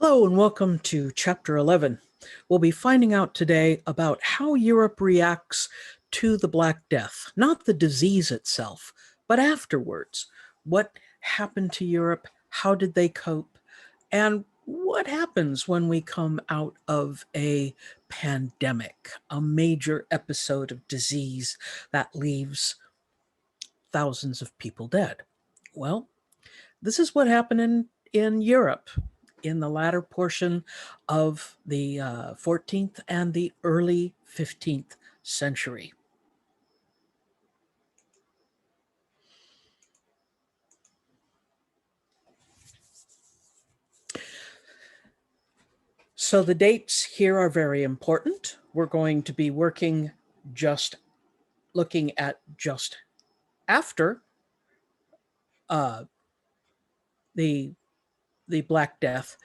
Hello and welcome to Chapter 11. We'll be finding out today about how Europe reacts to the Black Death, not the disease itself, but afterwards. What happened to Europe? How did they cope? And what happens when we come out of a pandemic, a major episode of disease that leaves thousands of people dead? Well, this is what happened in Europe in the latter portion of the 14th and the early 15th century. So the dates here are very important. We're going to be looking at just after the Black Death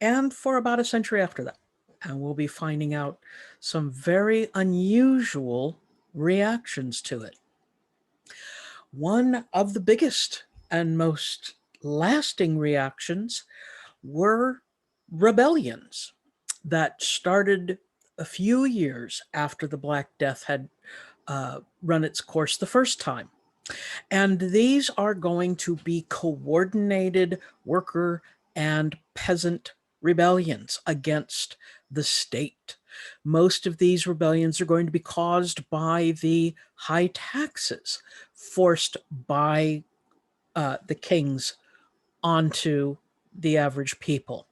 and for about a century after that. And we'll be finding out some very unusual reactions to it. One of the biggest and most lasting reactions were rebellions that started a few years after the Black Death had run its course the first time. And these are going to be coordinated worker and peasant rebellions against the state. Most of these rebellions are going to be caused by the high taxes forced by the kings onto the average people.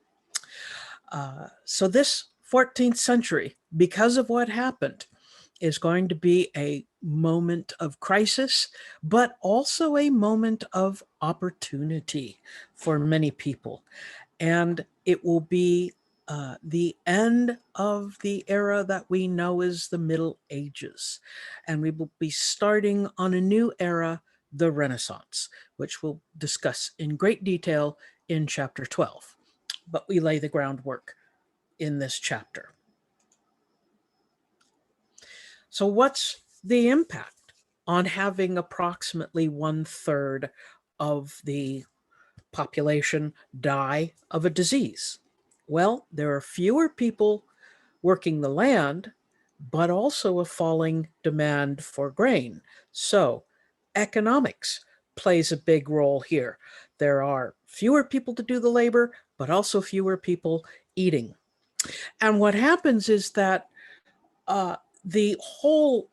So this 14th century, because of what happened, is going to be a moment of crisis, but also a moment of opportunity for many people. And it will be the end of the era that we know as the Middle Ages. And we will be starting on a new era, the Renaissance, which we'll discuss in great detail in chapter 12. But we lay the groundwork in this chapter. So what's the impact on having approximately 1/3 of the population die of a disease? Well, there are fewer people working the land, but also a falling demand for grain. So economics plays a big role here. There are fewer people to do the labor, but also fewer people eating. And what happens is that the whole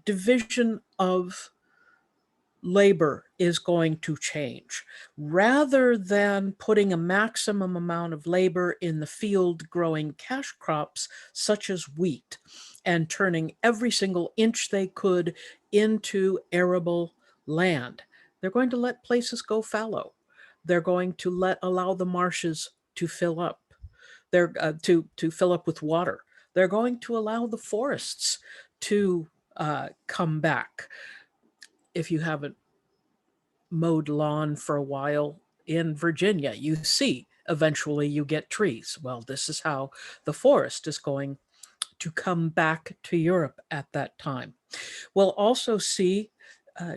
division of labor is going to change. Rather than putting a maximum amount of labor in the field growing cash crops such as wheat and turning every single inch they could into arable land, they're going to let places go fallow. They're going to allow the marshes to fill up. They're to fill up with water. They're going to allow the forests to come back. If you haven't mowed lawn for a while in Virginia, you see eventually you get trees. Well, this is how the forest is going to come back to Europe at that time. We'll also see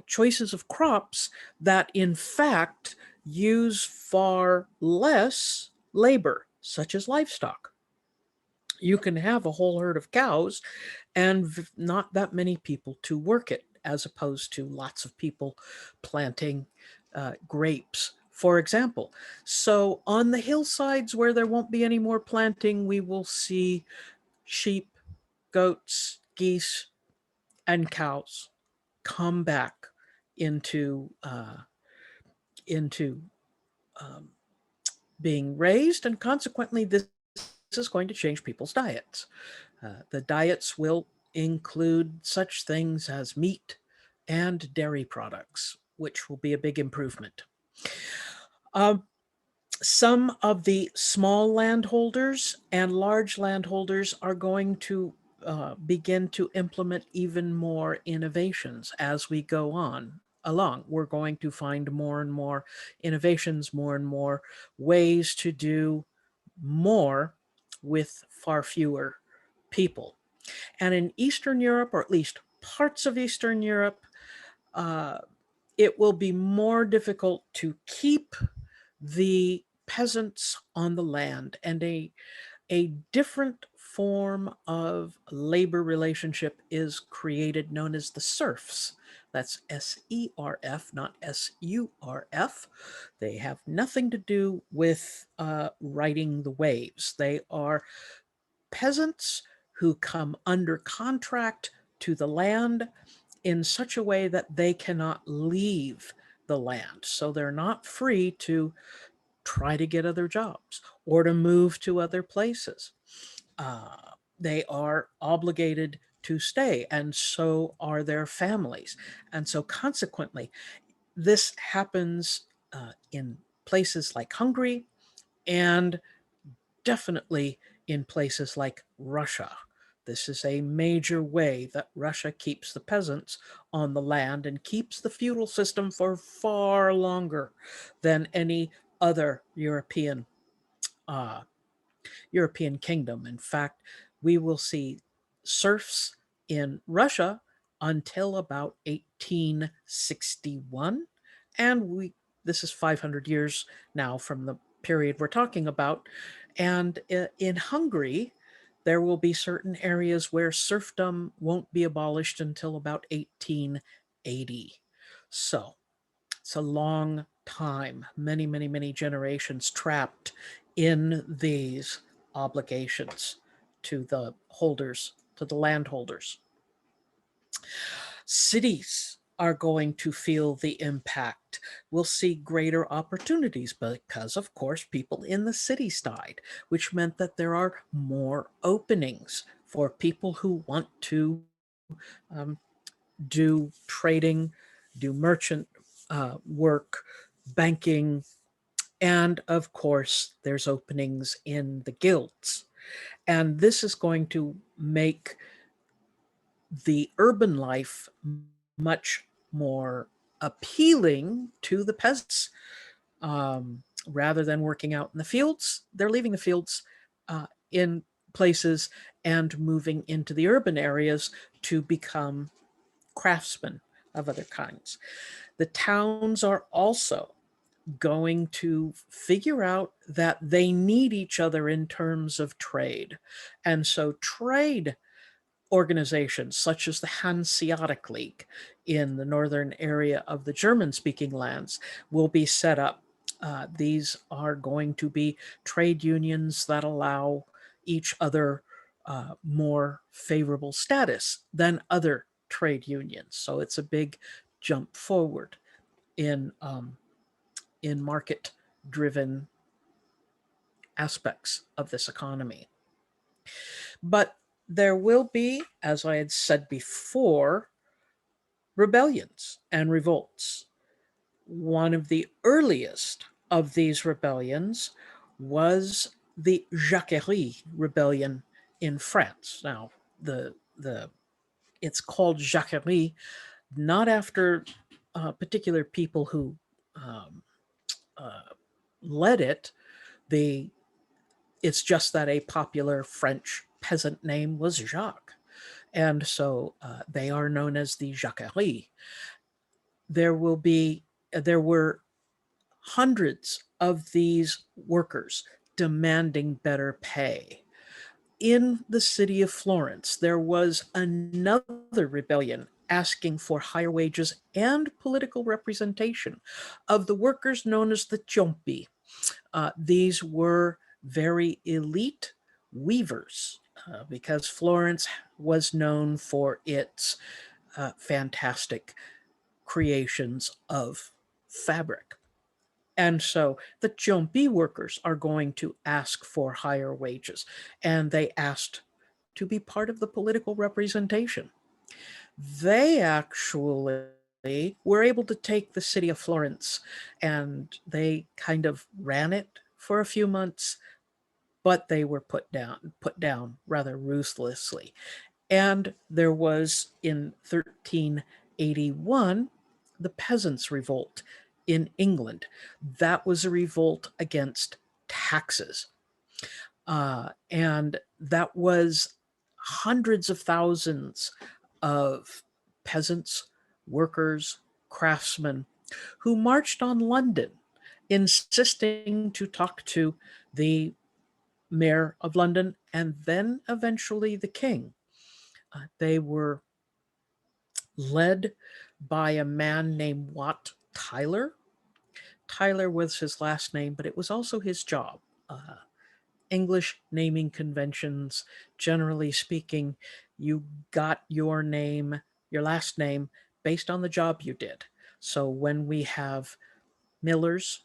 choices of crops that in fact use far less labor, such as livestock. You can have a whole herd of cows and not that many people to work it, as opposed to lots of people planting grapes, for example. So on the hillsides where there won't be any more planting, we will see sheep, goats, geese, and cows come back into being raised, and consequently this is going to change people's diets. The diets will include such things as meat and dairy products, which will be a big improvement. Some of the small landholders and large landholders are going to begin to implement even more innovations as we go on along. We're going to find more and more innovations, more and more ways to do more with far fewer people. And in Eastern Europe, or at least parts of Eastern Europe, it will be more difficult to keep the peasants on the land, and a different form of labor relationship is created known as the serfs. That's SERF, not SURF. They have nothing to do with riding the waves. They are peasants who come under contract to the land in such a way that they cannot leave the land. So they're not free to try to get other jobs or to move to other places. Uh, they are obligated to stay, and so are their families. And so, consequently, this happens in places like Hungary and definitely in places like Russia. This is a major way that Russia keeps the peasants on the land and keeps the feudal system for far longer than any other uh, European kingdom. In fact, we will see serfs in Russia until about 1861, and this is 500 years now from the period we're talking about. And in Hungary, there will be certain areas where serfdom won't be abolished until about 1880. So it's a long time, many, many, many generations trapped in these obligations to the holders, to the landholders. Cities are going to feel the impact. We'll see greater opportunities because, of course, people in the cities died, which meant that there are more openings for people who want to um, do trading, do merchant work, banking, and of course, there's openings in the guilds. And this is going to make the urban life much more appealing to the peasants. Rather than working out in the fields, they're leaving the fields in places and moving into the urban areas to become craftsmen of other kinds. The towns are also going to figure out that they need each other in terms of trade. And so trade organizations such as the Hanseatic League in the northern area of the German-speaking lands will be set up. These are going to be trade unions that allow each other more favorable status than other trade unions. So it's a big jump forward in market-driven aspects of this economy. But there will be, as I had said before, rebellions and revolts. One of the earliest of these rebellions was the Jacquerie rebellion in France. Now, it's called Jacquerie not after particular people who um, uh, led it. It's just that a popular French peasant name was Jacques. And so they are known as the Jacquerie. There were hundreds of these workers demanding better pay. In the city of Florence, there was another rebellion asking for higher wages and political representation of the workers known as the Ciompi. These were very elite weavers because Florence was known for its fantastic creations of fabric. And so the Ciompi workers are going to ask for higher wages, and they asked to be part of the political representation. They actually were able to take the city of Florence and they kind of ran it for a few months, but they were put down rather ruthlessly. And there was in 1381 the Peasants' Revolt in England. That was a revolt against taxes. And that was hundreds of thousands of peasants, workers, craftsmen who marched on London insisting to talk to the mayor of London and then eventually the king. They were led by a man named Wat Tyler. Tyler was his last name, but it was also his job. English naming conventions, generally speaking, you got your name, your last name, based on the job you did. So when we have Millers,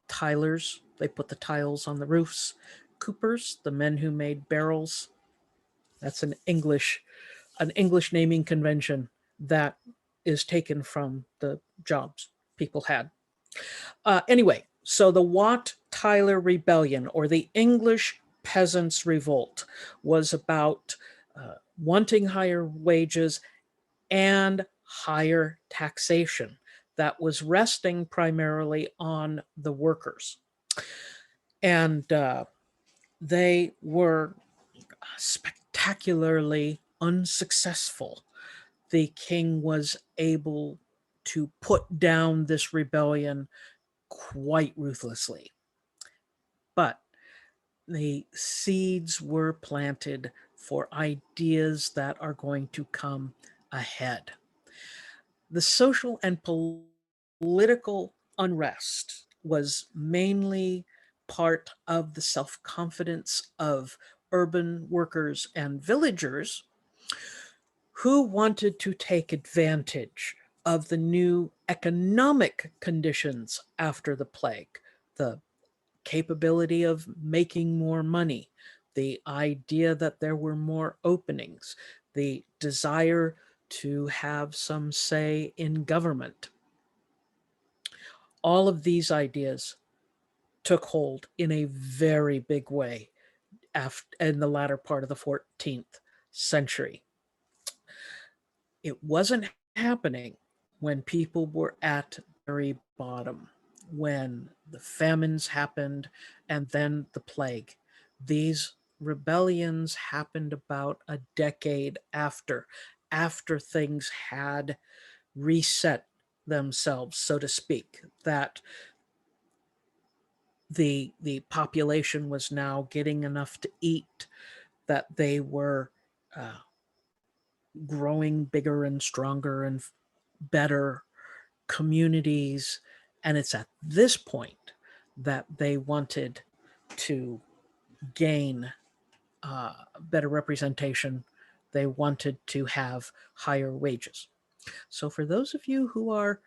Tylers, they put the tiles on the roofs. Coopers, the men who made barrels. That's an English naming convention that is taken from the jobs people had. Anyway, so the Wat Tyler Rebellion, or the English Peasants' Revolt, was about wanting higher wages and higher taxation that was resting primarily on the workers. And they were spectacularly unsuccessful. The king was able to put down this rebellion quite ruthlessly. But the seeds were planted for ideas that are going to come ahead. The social and political unrest was mainly part of the self-confidence of urban workers and villagers who wanted to take advantage of the new economic conditions after the plague, the capability of making more money, the idea that there were more openings, the desire to have some say in government. All of these ideas took hold in a very big way in the latter part of the 14th century. It wasn't happening when people were at very bottom, when the famines happened and then the plague. These rebellions happened about a decade after things had reset themselves, so to speak, that the population was now getting enough to eat, that they were uh, growing bigger and stronger and better communities. And it's at this point that they wanted to gain better representation. They wanted to have higher wages. So for those of you who are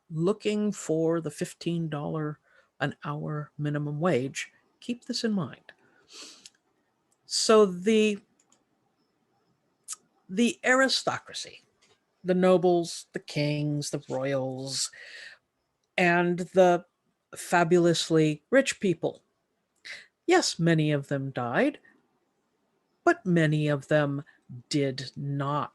looking for the $15 an hour minimum wage, keep this in mind. So the aristocracy, the nobles, the kings, the royals, and the fabulously rich people. Yes, many of them died, but many of them did not.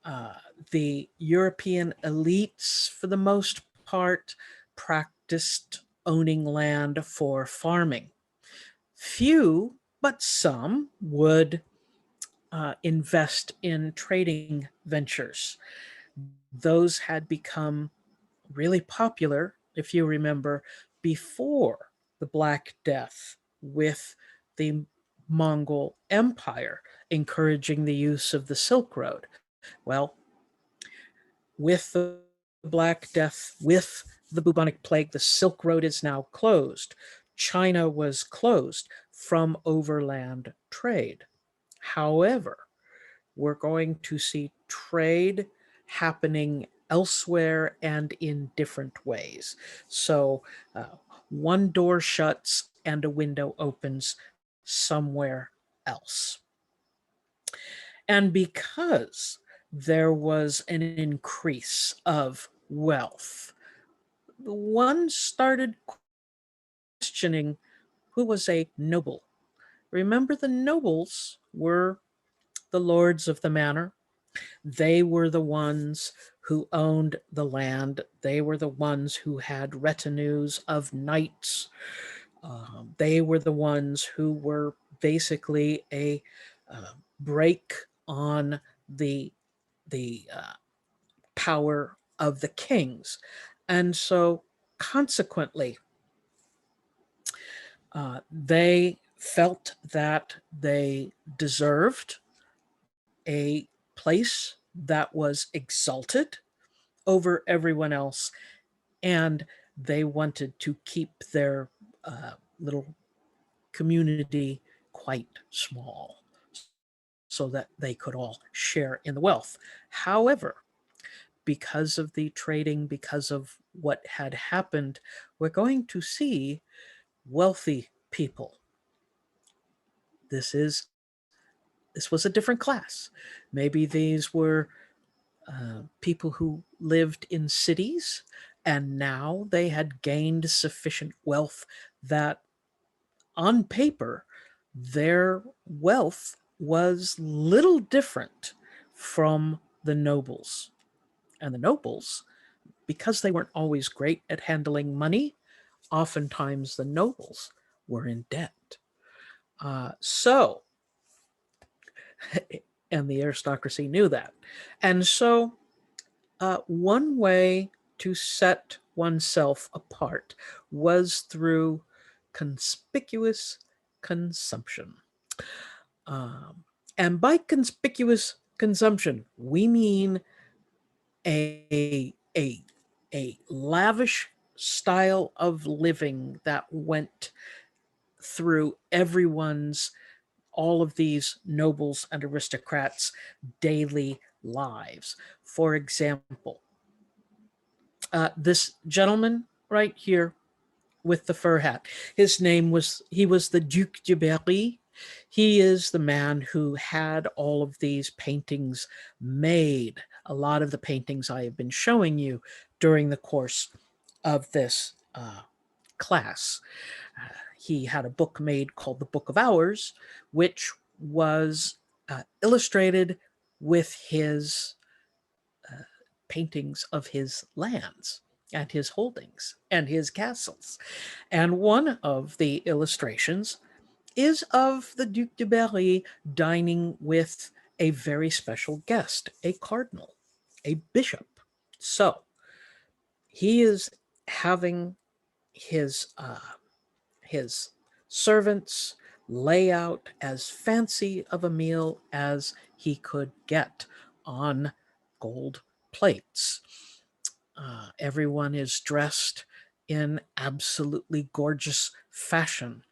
Uh, the European elites, for the most part, practiced owning land for farming. Few, but some, would invest in trading ventures. Those had become really popular, if you remember, before the Black Death with the Mongol Empire encouraging the use of the Silk Road. Well, with the Black Death, with the bubonic plague, the Silk Road is now closed. China was closed from overland trade. However, we're going to see trade happening elsewhere and in different ways. So one door shuts and a window opens somewhere else. And because there was an increase of wealth, one started questioning who was a noble. Remember, the nobles were the lords of the manor. They were the ones who owned the land. They were the ones who had retinues of knights. They were the ones who were basically a brake on the power of the kings. And so consequently, they felt that they deserved a place that was exalted over everyone else, and they wanted to keep their little community quite small so that they could all share in the wealth. However, because of the trading, because of what had happened, we're going to see wealthy people. This is this was a different class. Maybe these were people who lived in cities, and now they had gained sufficient wealth that on paper their wealth was little different from the nobles. And the nobles, because they weren't always great at handling money, oftentimes the nobles were in debt. So, and the aristocracy knew that. And so, one way to set oneself apart was through conspicuous consumption. Um, and by conspicuous consumption, we mean a, a, a lavish style of living that went through everyone's, all of these nobles and aristocrats' daily lives. For example, this gentleman right here with the fur hat, he was the Duc de Berry. He is the man who had all of these paintings made, a lot of the paintings I have been showing you during the course of this class. He had a book made called the Book of Hours, which was illustrated with his paintings of his lands and his holdings and his castles. And one of the illustrations is of the Duc de Berry dining with a very special guest, a cardinal, a bishop. So he is having his servants lay out as fancy of a meal as he could get on gold plates. Everyone is dressed in absolutely gorgeous fashion,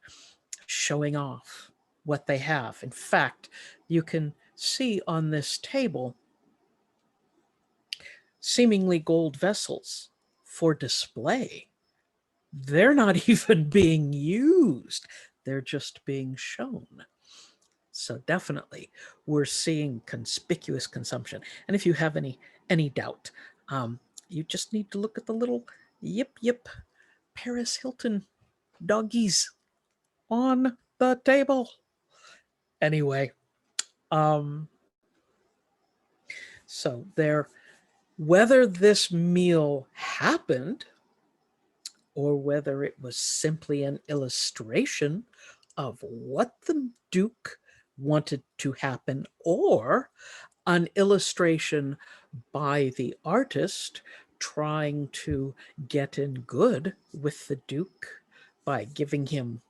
showing off what they have. In fact, you can see on this table seemingly gold vessels for display. They're not even being used, they're just being shown. So definitely we're seeing conspicuous consumption. And if you have any doubt, you just need to look at the little yip yip Paris Hilton doggies on the table. Anyway, um, so there, whether this meal happened or whether it was simply an illustration of what the Duke wanted to happen, or an illustration by the artist trying to get in good with the Duke by giving him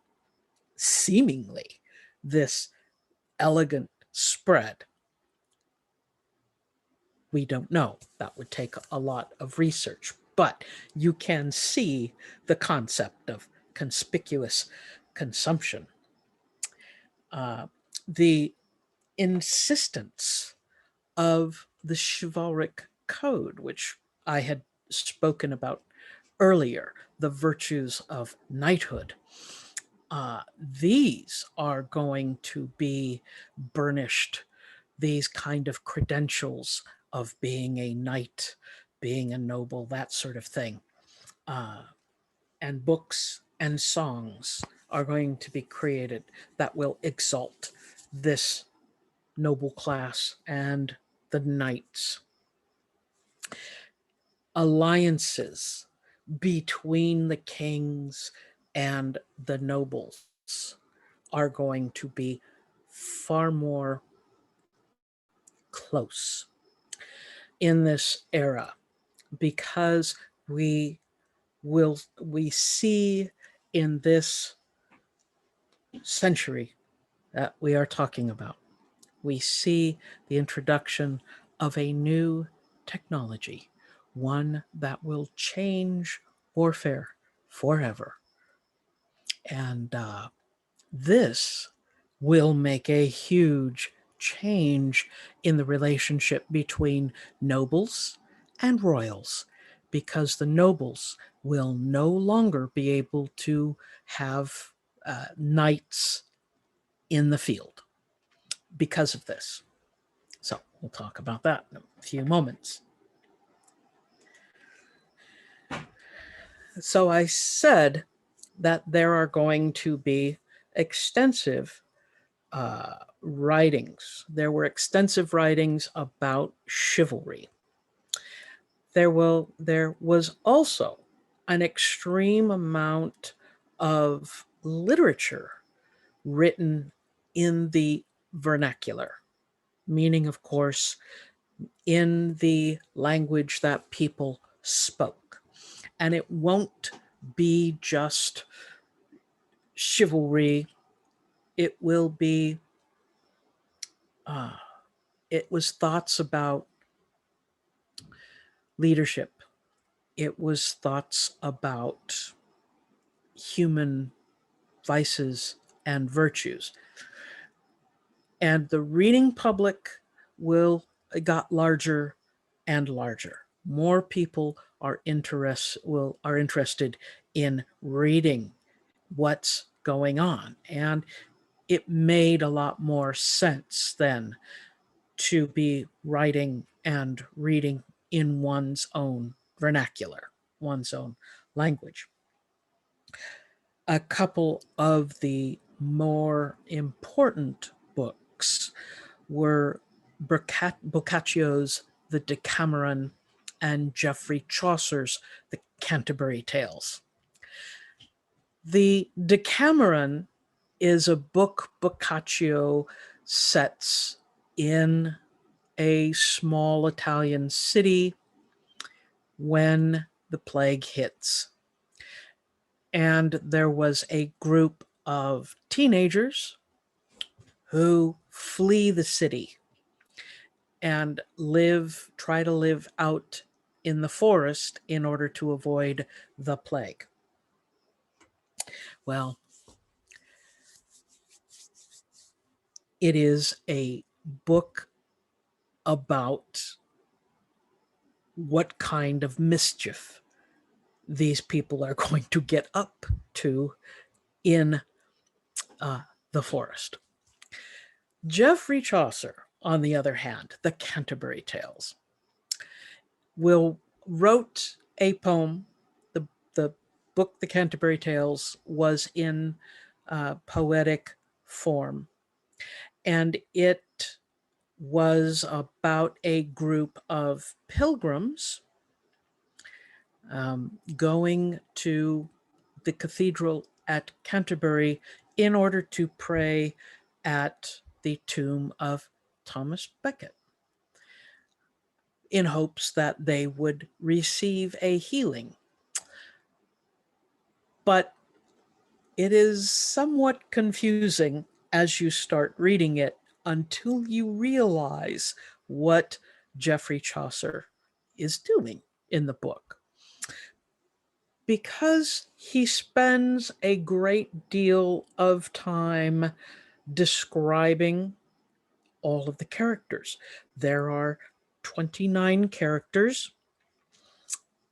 seemingly this elegant spread. We don't know. That would take a lot of research, but you can see the concept of conspicuous consumption. The insistence of the chivalric code, which I had spoken about earlier, the virtues of knighthood. These are going to be burnished, these kind of credentials of being a knight, being a noble, that sort of thing. And books and songs are going to be created that will exalt this noble class and the knights. Alliances between the kings and the nobles are going to be far more close in this era, because we we see in this century that we are talking about. We see the introduction of a new technology, one that will change warfare forever. And this will make a huge change in the relationship between nobles and royals, because the nobles will no longer be able to have knights in the field because of this. So we'll talk about that in a few moments. So I said that there are going to be extensive writings. There were extensive writings about chivalry. There was also an extreme amount of literature written in the vernacular, meaning, of course, in the language that people spoke. And it won't be just chivalry. It will be, it was thoughts about leadership. It was thoughts about human vices and virtues. And the reading public got larger and larger. More people are interested in reading what's going on. And it made a lot more sense then to be writing and reading in one's own vernacular, one's own language. A couple of the more important books were Boccaccio's The Decameron and Geoffrey Chaucer's The Canterbury Tales. The Decameron is a book Boccaccio sets in a small Italian city when the plague hits. And there was a group of teenagers who flee the city and try to live out in the forest in order to avoid the plague. Well, it is a book about what kind of mischief these people are going to get up to in the forest. Geoffrey Chaucer, on the other hand, The Canterbury Tales, wrote a poem. The book, The Canterbury Tales, was in poetic form, and it was about a group of pilgrims going to the cathedral at Canterbury in order to pray at the tomb of Thomas Becket, in hopes that they would receive a healing. But it is somewhat confusing as you start reading it until you realize what Geoffrey Chaucer is doing in the book. Because he spends a great deal of time describing all of the characters. There are 29 characters,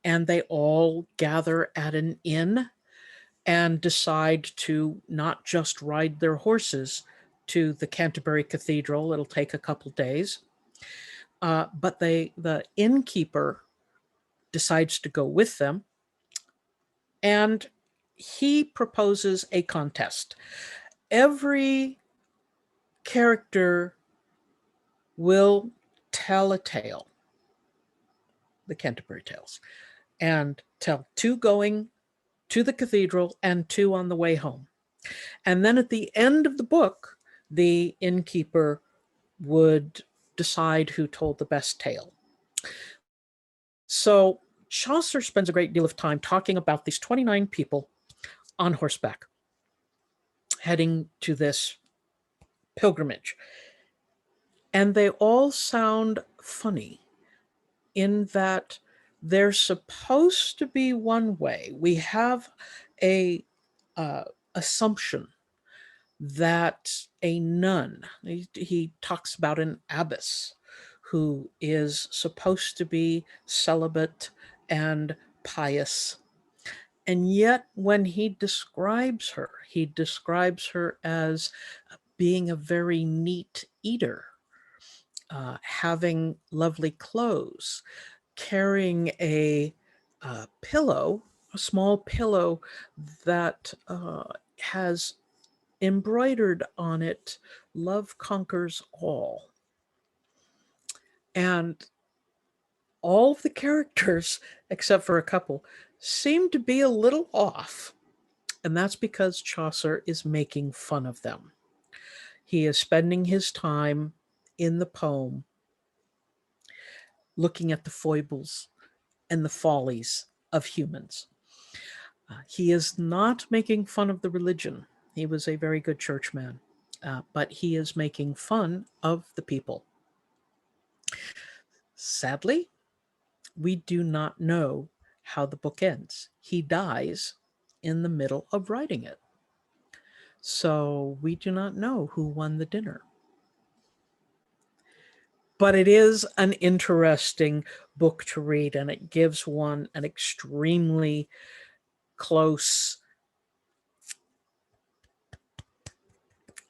and they all gather at an inn and decide to not just ride their horses to the Canterbury Cathedral. It'll take a couple days. But the innkeeper decides to go with them, and he proposes a contest. Every character will tell a tale, the Canterbury Tales, and tell 2 going to the cathedral and 2 on the way home. And then at the end of the book, the innkeeper would decide who told the best tale. So Chaucer spends a great deal of time talking about these 29 people on horseback heading to this pilgrimage. And they all sound funny in that they're supposed to be one way. We have a assumption that a nun, he talks about an abbess who is supposed to be celibate and pious. And yet, when he describes her as being a very neat eater, having lovely clothes, carrying a pillow, a small pillow that has embroidered on it, "Love conquers all." And all of the characters, except for a couple, seem to be a little off. And that's because Chaucer is making fun of them. He is spending his time in the poem looking at the foibles and the follies of humans. He is not making fun of the religion. He was a very good churchman, but he is making fun of the people. Sadly, we do not know how the book ends. He dies in the middle of writing it. So we do not know who won the dinner. But it is an interesting book to read, and it gives one an extremely close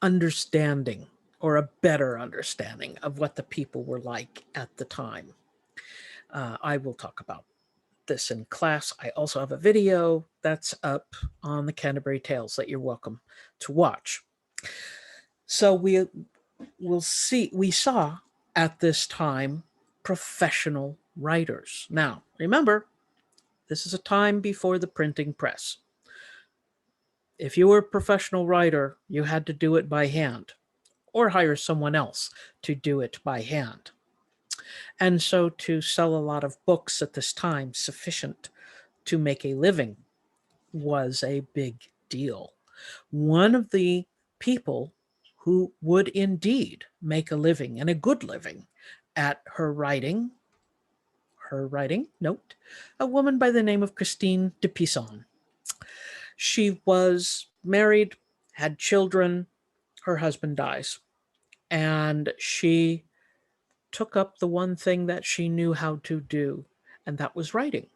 understanding, or a better understanding, of what the people were like at the time. I will talk about this in class. I also have a video that's up on the Canterbury Tales that you're welcome to watch. So we saw at this time professional writers. Now, remember, this is a time before the printing press. If you were a professional writer, you had to do it by hand or hire someone else to do it by hand. And so to sell a lot of books at this time, sufficient to make a living, was a big deal. One of the people who would indeed make a living, and a good living, at her writing, note, a woman by the name of Christine de Pizan. She was married, had children, her husband dies, and she took up the one thing that she knew how to do, and that was writing.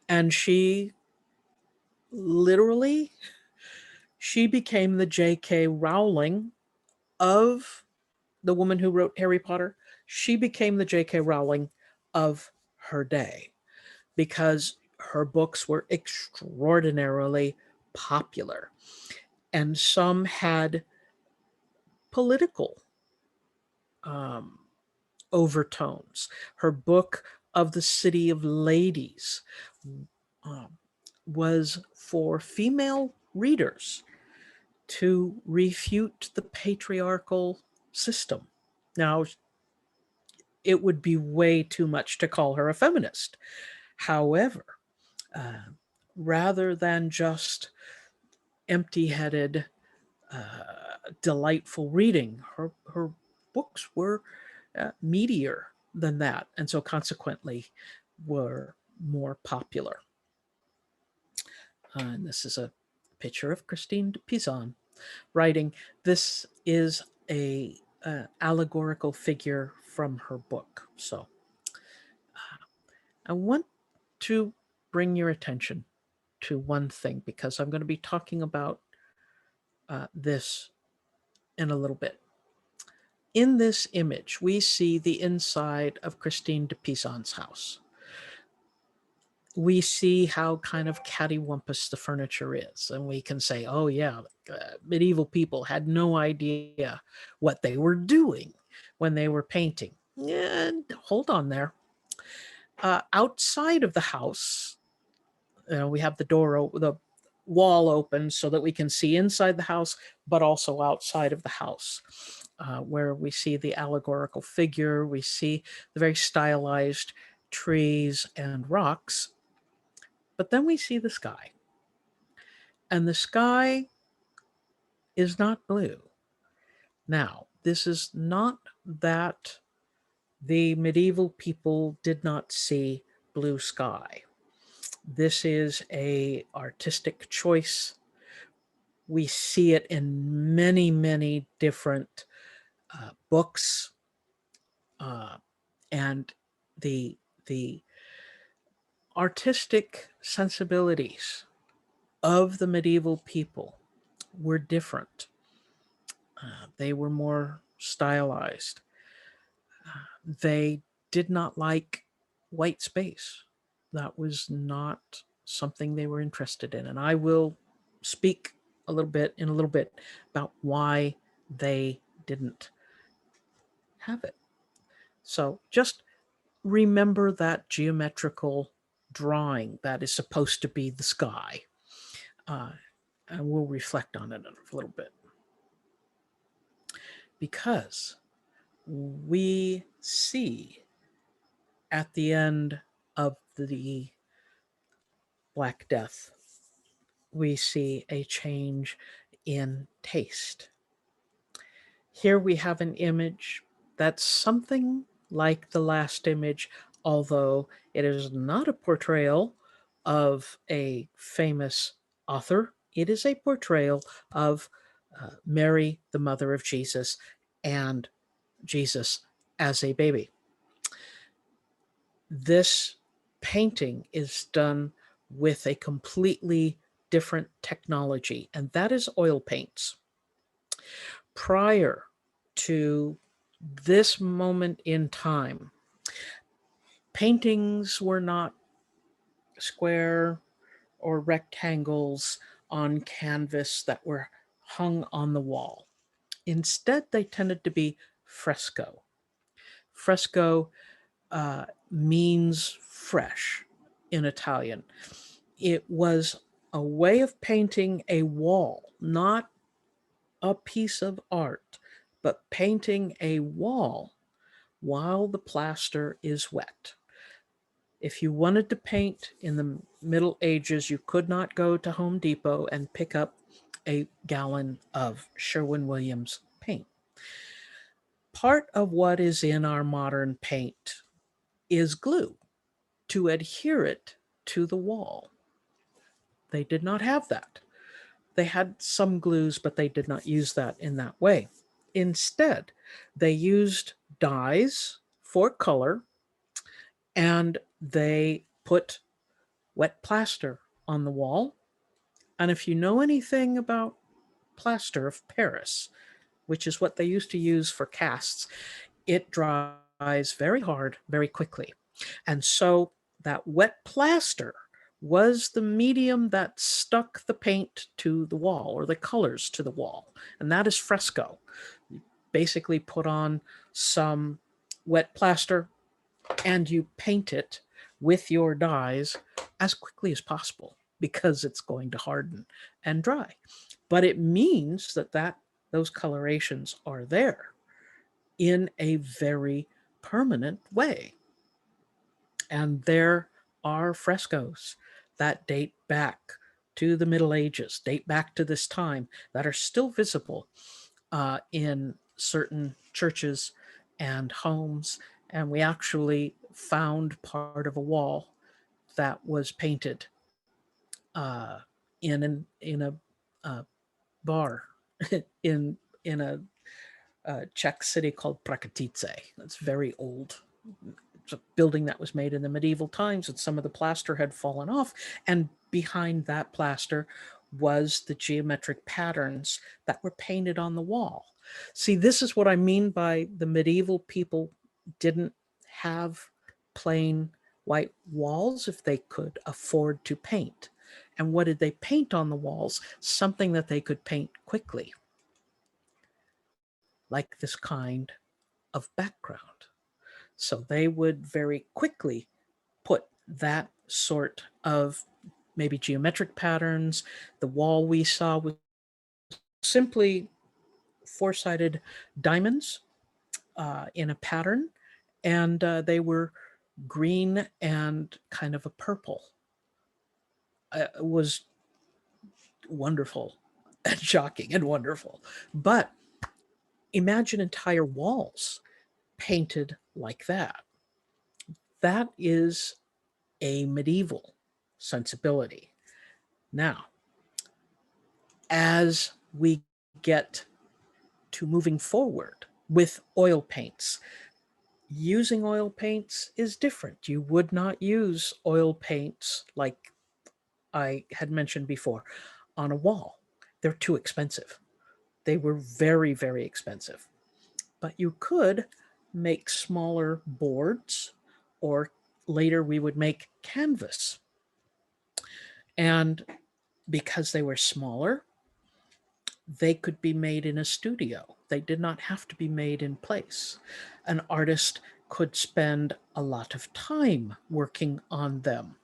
And she literally, she became the J.K. Rowling of the woman who wrote Harry Potter. She became the J.K. Rowling of her day because her books were extraordinarily popular. And some had political overtones. Her book of the City of Ladies was for female readers to refute the patriarchal system. Now, it would be way too much to call her a feminist. However, rather than just empty-headed, delightful reading, her books were meatier than that, and so consequently were more popular. And this is a picture of Christine de Pizan writing. This is a allegorical figure from her book. So I want to bring your attention to one thing, because I'm going to be talking about this in a little bit. In this image, we see the inside of Christine de Pizan's house. We see how kind of cattywampus the furniture is, and we can say, oh yeah, medieval people had no idea what they were doing when they were painting. And hold on there. Outside of the house, we have the wall open so that we can see inside the house, but also outside of the house, where we see the allegorical figure. We see the very stylized trees and rocks, but then we see the sky. And the sky is not blue. Now, this is not that the medieval people did not see blue sky. This is a artistic choice. We see it in many, many different books, and the artistic sensibilities of the medieval people were different. They were more stylized. They did not like white space. That was not something they were interested in. And I will speak a little bit about why they didn't have it. So just remember that geometrical drawing that is supposed to be the sky. And we'll reflect on it a little bit. Because we see at the end of the Black Death, we see a change in taste. Here we have an image that's something like the last image, although it is not a portrayal of a famous author. It is a portrayal of Mary, the mother of Jesus, and Jesus as a baby. This painting is done with a completely different technology, and that is oil paints. Prior to this moment in time, paintings were not square or rectangles on canvas that were hung on the wall. Instead, they tended to be fresco. Fresco means fresh in Italian. It was a way of painting a wall, not a piece of art, but painting a wall while the plaster is wet. If you wanted to paint in the Middle Ages, you could not go to Home Depot and pick up a gallon of Sherwin-Williams paint. Part of what is in our modern paint is glue to adhere it to the wall. They did not have that. They had some glues, but they did not use that in that way. Instead, they used dyes for color, and they put wet plaster on the wall. And if you know anything about plaster of Paris, which is what they used to use for casts, it dries very hard, very quickly. And so that wet plaster was the medium that stuck the paint to the wall, or the colors to the wall. And that is fresco. You basically put on some wet plaster and you paint it with your dyes as quickly as possible, because it's going to harden and dry. But it means that those colorations are there in a very permanent way. And there are frescoes that date back to the Middle Ages, date back to this time, that are still visible in certain churches and homes. And we actually found part of a wall that was painted in a bar in a Czech city called Prakatice. It's very old. It's a building that was made in the medieval times, and some of the plaster had fallen off. And behind that plaster was the geometric patterns that were painted on the wall. See, this is what I mean by the medieval people didn't have plain white walls if they could afford to paint. And what did they paint on the walls? Something that they could paint quickly, like this kind of background. So they would very quickly put that sort of maybe geometric patterns. The wall we saw was simply four-sided diamonds in a pattern, and they were green and kind of a purple. It was wonderful and shocking and wonderful. But imagine entire walls painted like that. That is a medieval sensibility. Now, as we get to moving forward with oil paints, using oil paints is different. You would not use oil paints like I had mentioned before on a wall. They're too expensive. They were very, very expensive. But you could make smaller boards, or later we would make canvas. And because they were smaller, they could be made in a studio. They did not have to be made in place. An artist could spend a lot of time working on them.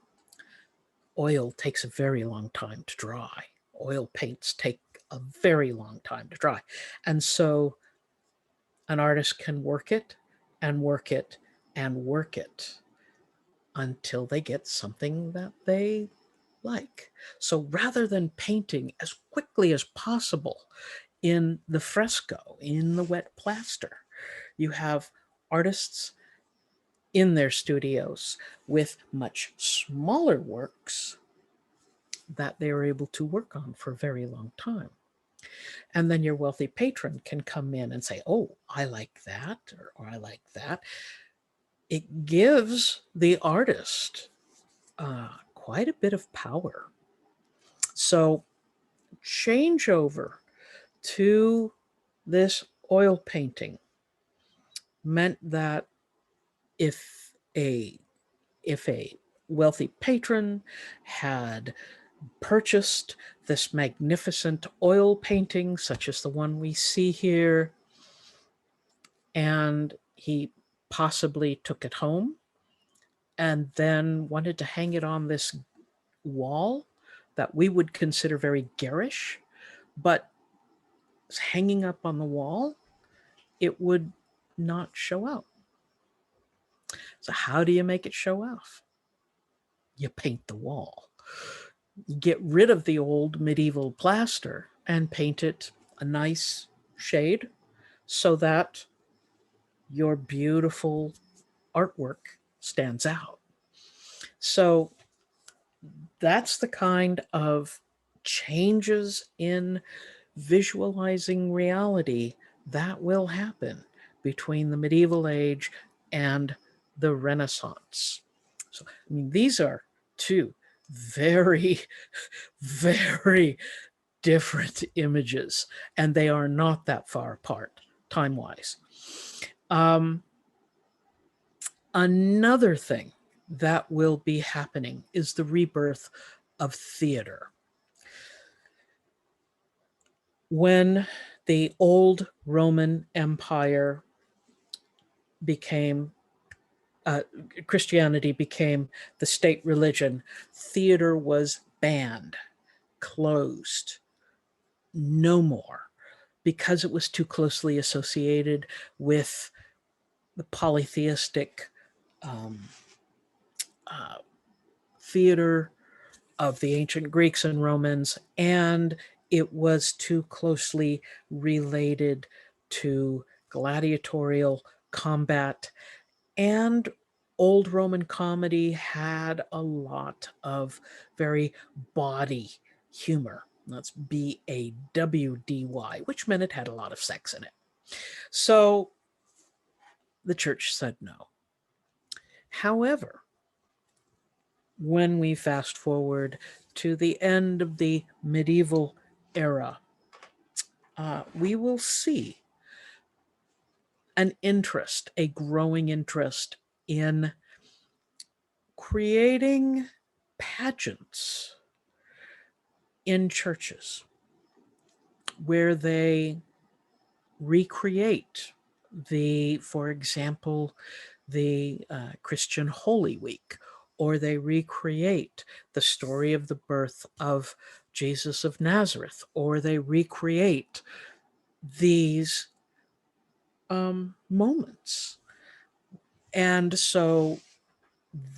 Oil takes a very long time to dry. Oil paints take a very long time to dry. And so an artist can work it and work it and work it until they get something that they like. So rather than painting as quickly as possible in the fresco, in the wet plaster, you have artists in their studios with much smaller works that they are able to work on for a very long time. And then your wealthy patron can come in and say, oh, I like that, or I like that. It gives the artist quite a bit of power. So change over to this oil painting meant that if a wealthy patron had purchased this magnificent oil painting, such as the one we see here, and he possibly took it home and then wanted to hang it on this wall that we would consider very garish, but hanging up on the wall, it would not show out. So how do you make it show off? You paint the wall. You get rid of the old medieval plaster and paint it a nice shade so that your beautiful artwork stands out. So that's the kind of changes in visualizing reality that will happen between the medieval age and the Renaissance. So, I mean, these are two very, very different images, and they are not that far apart time-wise. Another thing that will be happening is the rebirth of theater. When the old Roman Empire became, Christianity became the state religion, theater was banned, closed, no more, because it was too closely associated with the polytheistic theater of the ancient Greeks and Romans, and it was too closely related to gladiatorial combat. And old Roman comedy had a lot of very bawdy humor. That's B-A-W-D-Y, which meant it had a lot of sex in it. So the church said no. However, when we fast forward to the end of the medieval era, we will see an interest, a growing interest in creating pageants in churches where they recreate for example, the Christian Holy Week, or they recreate the story of the birth of Jesus of Nazareth, or they recreate these moments. And so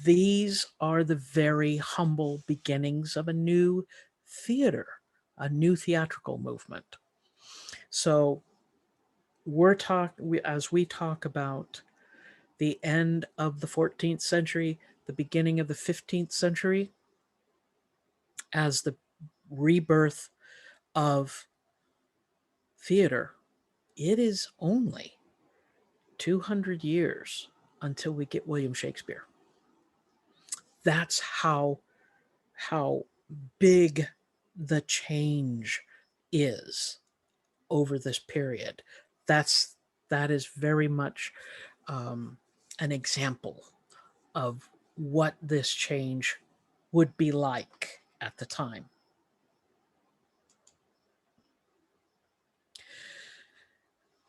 these are the very humble beginnings of a new theater, a new theatrical movement. So as we talk about the end of the 14th century, the beginning of the 15th century, as the rebirth of theater, it is only 200 years until we get William Shakespeare. That's how big the change is over this period. That is very much an example of what this change would be like at the time.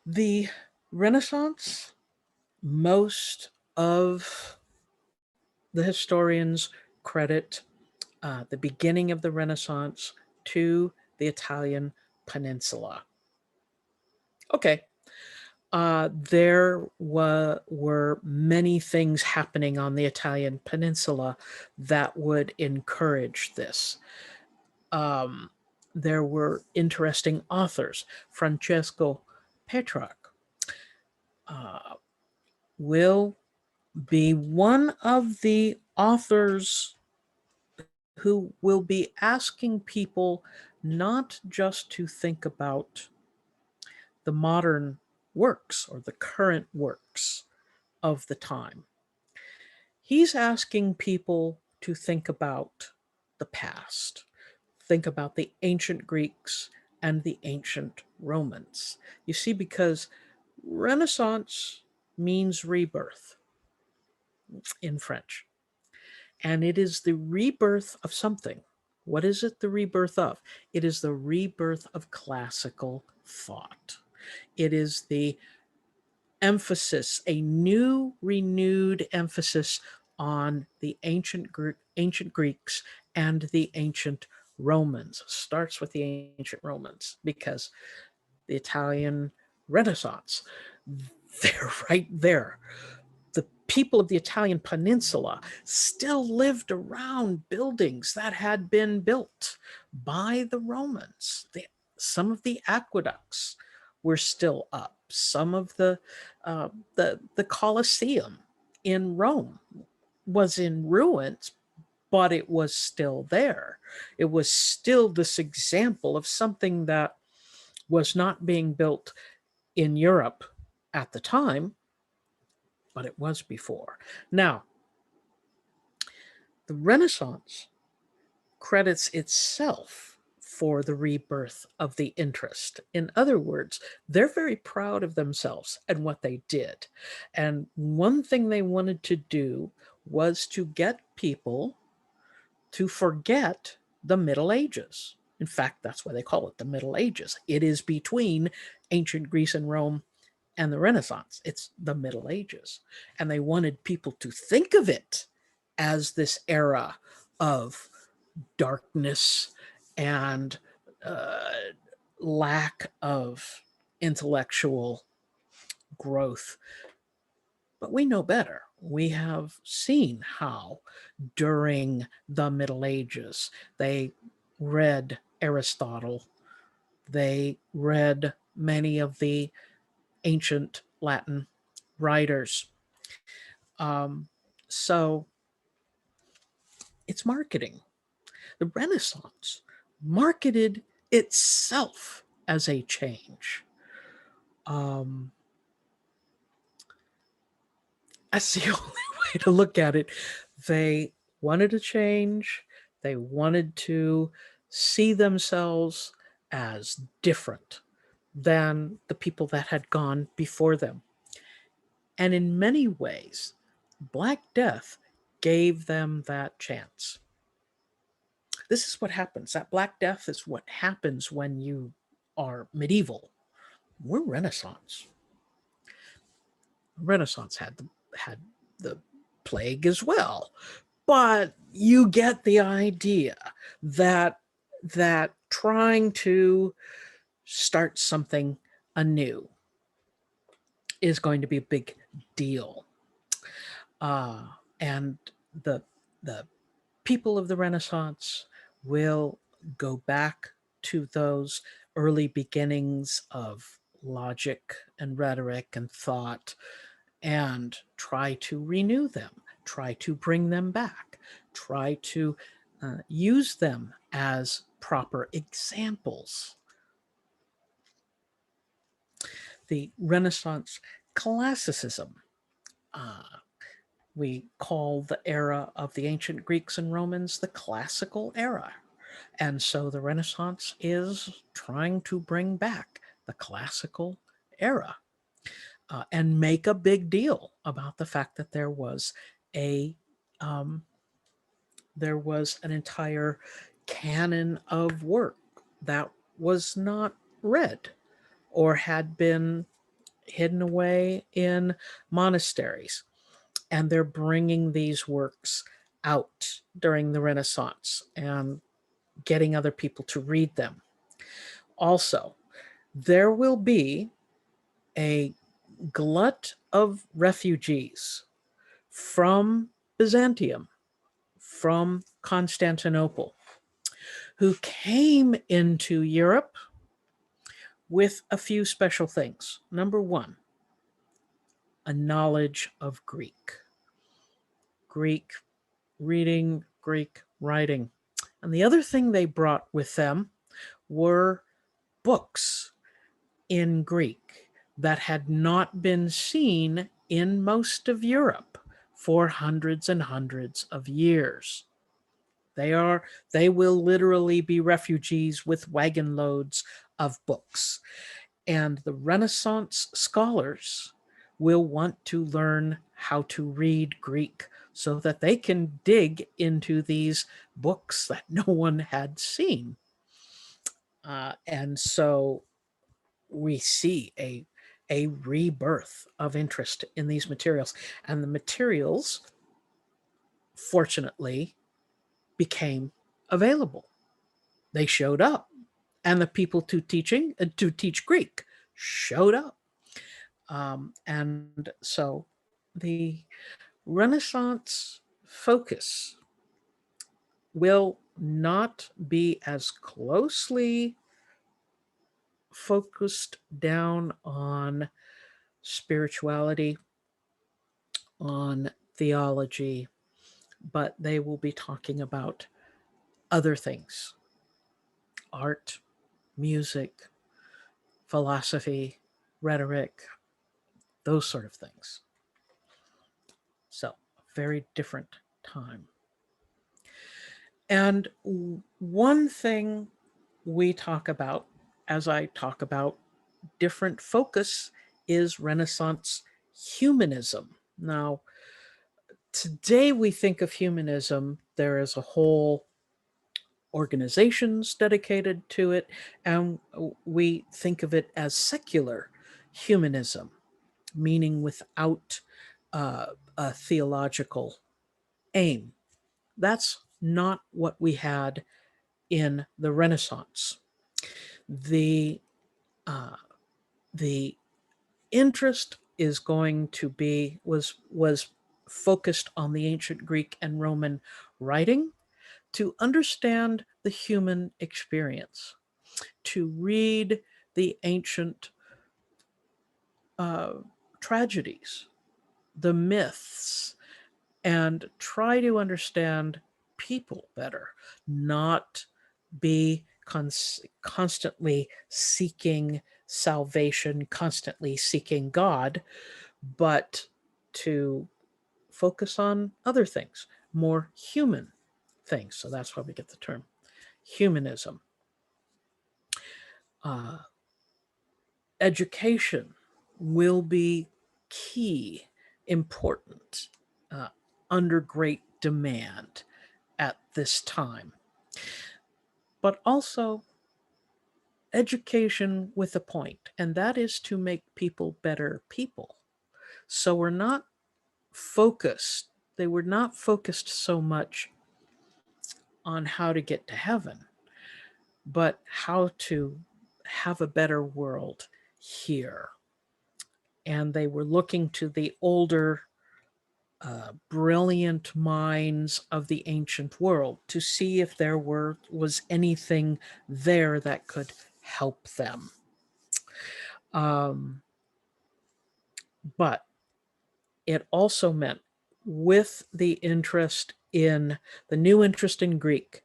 The Renaissance, most of the historians credit the beginning of the Renaissance to the Italian peninsula. Okay, there were many things happening on the Italian peninsula that would encourage this. There were interesting authors. Francesco Petrarch will be one of the authors who will be asking people not just to think about the modern works or the current works of the time. He's asking people to think about the past, think about the ancient Greeks and the ancient Romans. You see, because Renaissance means rebirth in French, and it is the rebirth of something. What is it the rebirth of? It is the rebirth of classical thought. It is the emphasis, a new, renewed emphasis on the ancient Greeks and the ancient Romans. Starts with the ancient Romans because the Italian Renaissance, they're right there. The people of the Italian peninsula still lived around buildings that had been built by the Romans. Some of the aqueducts were still up. Some of the Colosseum in Rome was in ruins, but it was still there. It was still this example of something that was not being built in Europe at the time, but it was before. Now, the Renaissance credits itself for the rebirth of the interest. In other words, they're very proud of themselves and what they did. And one thing they wanted to do was to get people to forget the Middle Ages. In fact, that's why they call it the Middle Ages. It is between ancient Greece and Rome and the Renaissance. It's the Middle Ages. And they wanted people to think of it as this era of darkness and lack of intellectual growth. But we know better. We have seen how during the Middle Ages they read Aristotle, they read many of the ancient Latin writers. So it's marketing. The Renaissance marketed itself as a change. That's the only way to look at it. They wanted to change. They wanted to see themselves as different than the people that had gone before them. And in many ways, Black Death gave them that chance. This is what happens. That Black Death is what happens when you are medieval. We're Renaissance. Renaissance had the plague as well. But you get the idea that trying to start something anew is going to be a big deal. And the the people of the Renaissance will go back to those early beginnings of logic and rhetoric and thought and try to renew them, try to bring them back, try to use them as proper examples. The Renaissance classicism, uh, we call the era of the ancient Greeks and Romans the classical era. And so the Renaissance is trying to bring back the classical era and make a big deal about the fact that a there was an entire canon of work that was not read or had been hidden away in monasteries. And they're bringing these works out during the Renaissance and getting other people to read them. Also, there will be a glut of refugees from Byzantium, from Constantinople, who came into Europe with a few special things. Number one, a knowledge of Greek. Greek reading, Greek writing. And the other thing they brought with them were books in Greek that had not been seen in most of Europe for hundreds and hundreds of years. They will literally be refugees with wagon loads of books. And the Renaissance scholars will want to learn how to read Greek so that they can dig into these books that no one had seen. And so we see a rebirth of interest in these materials. And the materials, fortunately, became available. They showed up. And the people to teach Greek showed up. And so the Renaissance focus will not be as closely focused down on spirituality, on theology, but they will be talking about other things: art, music, philosophy, rhetoric, those sort of things. So, very different time. And one thing we talk about as I talk about different focus is Renaissance humanism. Now, today we think of humanism, there is a whole organizations dedicated to it, and we think of it as secular humanism, meaning without a theological aim. That's not what we had in the Renaissance. The the interest is going to be was focused on the ancient Greek and Roman writing to understand the human experience, to read the ancient tragedies, the myths, and try to understand people better, not be constantly seeking salvation, constantly seeking God, but to focus on other things, more human things. So that's why we get the term humanism. Education will be key, important, under great demand at this time. But also education with a point, and that is to make people better people. So they were not focused so much on how to get to heaven, but how to have a better world here. And they were looking to the older brilliant minds of the ancient world to see if there was anything there that could help them. Um, but it also meant, with the interest in the new interest in Greek,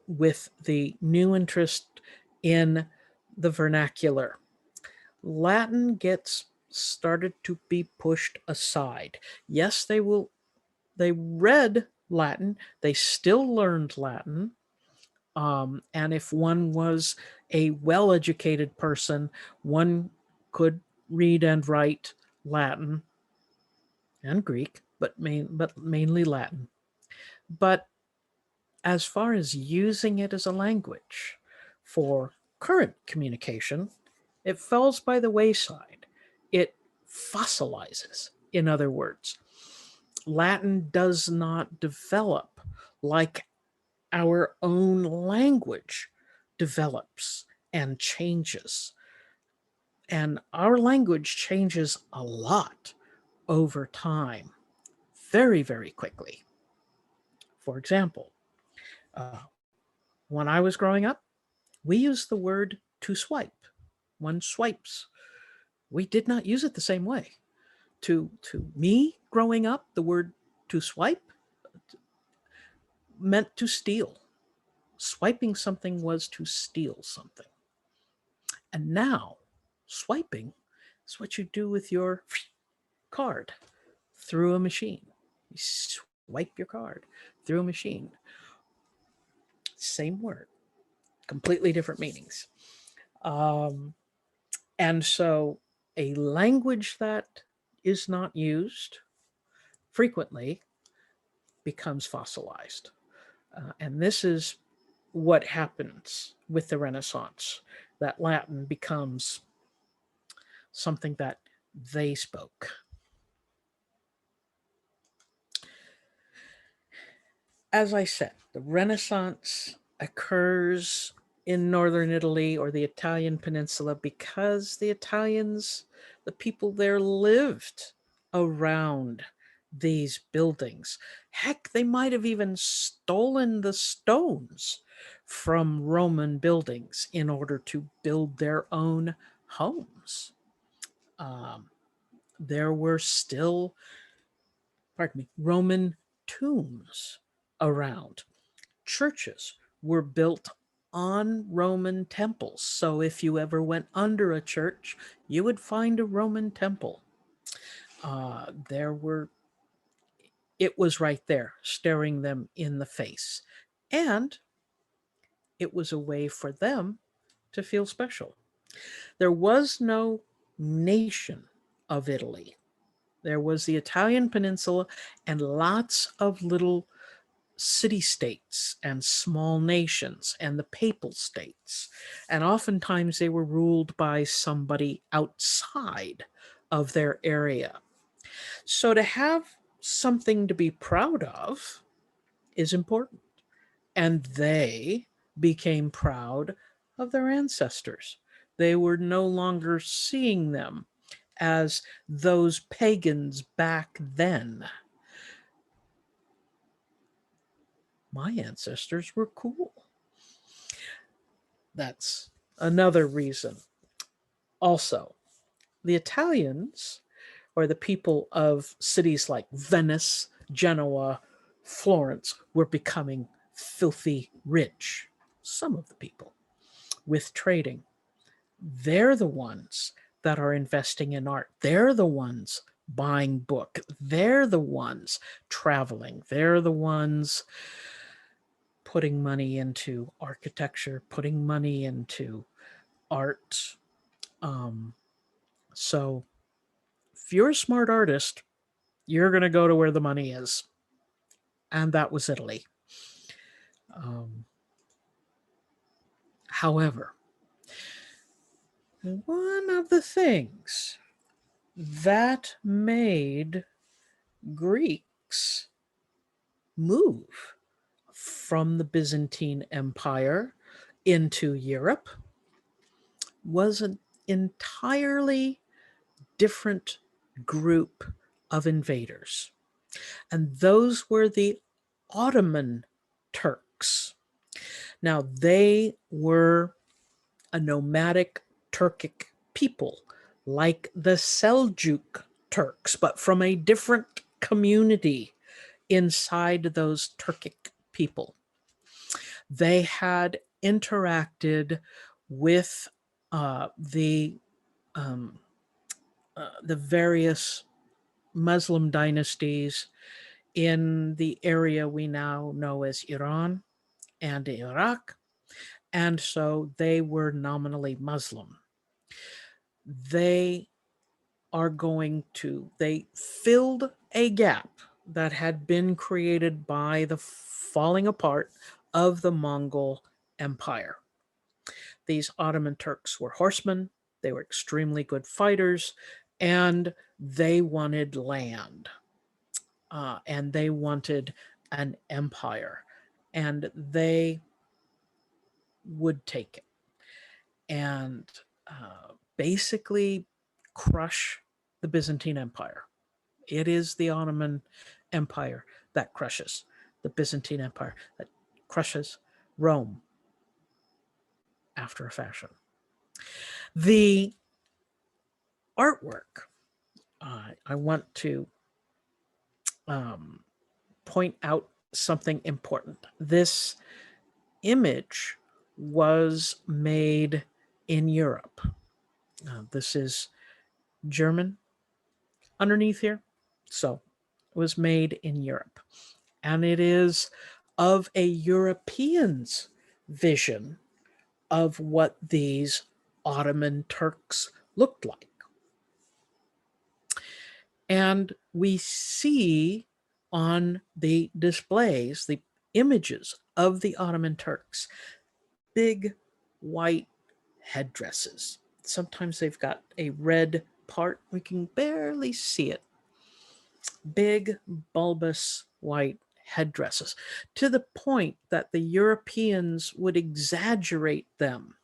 with the new interest in the vernacular, Latin gets started to be pushed aside. Yes, they read Latin, they still learned Latin. And if one was a well-educated person, one could read and write Latin and Greek, but mainly Latin. But as far as using it as a language for current communication, it falls by the wayside. It fossilizes, in other words. Latin does not develop like our own language develops and changes. And our language changes a lot over time, very, very quickly. For example, uh, when I was growing up, we used the word to swipe. One swipes. We did not use it the same way. To me, growing up, the word to swipe meant to steal. Swiping something was to steal something. And now, swiping is what you do with your card through a machine. You swipe your card through a machine. Same word, completely different meanings. Um, and so, a language that is not used frequently becomes fossilized. And this is what happens with the Renaissance, that Latin becomes something that they spoke. As I said, the Renaissance occurs in northern Italy or the Italian peninsula because the Italians, the people there, lived around these buildings. Heck, they might have even stolen the stones from Roman buildings in order to build their own homes. Um, there were still, pardon me, Roman tombs around. Churches were built on Roman temples. So if you ever went under a church, you would find a Roman temple. There were, it was right there, staring them in the face. And it was a way for them to feel special. There was no nation of Italy. There was the Italian peninsula and lots of little city-states and small nations and the papal states. And oftentimes they were ruled by somebody outside of their area. So to have something to be proud of is important. And they became proud of their ancestors. They were no longer seeing them as those pagans back then. My ancestors were cool. That's another reason. Also, the Italians, or the people of cities like Venice, Genoa, Florence, were becoming filthy rich. Some of the people with trading. They're the ones that are investing in art. They're the ones buying book. They're the ones traveling. They're the ones putting money into architecture, putting money into art. So if you're a smart artist, you're going to go to where the money is. And that was Italy. However, one of the things that made Greeks move from the Byzantine Empire into Europe was an entirely different group of invaders. And those were the Ottoman Turks. Now, they were a nomadic Turkic people, like the Seljuk Turks, but from a different community inside those Turkic people. They had interacted with um, the various Muslim dynasties in the area we now know as Iran and Iraq, and so they were nominally Muslim. They they filled a gap that had been created by the falling apart of the Mongol Empire. These Ottoman Turks were horsemen, they were extremely good fighters, and they wanted land, and they wanted an empire, and they would take it and basically crush the Byzantine Empire. It is the Ottoman Empire that crushes the Byzantine Empire, that crushes Rome after a fashion. The artwork, I want to point out something important. This image was made in Europe. This is German underneath here. So it was made in Europe. And it is of a European's vision of what these Ottoman Turks looked like. And we see on the displays the images of the Ottoman Turks, big white headdresses. Sometimes they've got a red part. We can barely see it. Big, bulbous white headdresses, to the point that the Europeans would exaggerate them,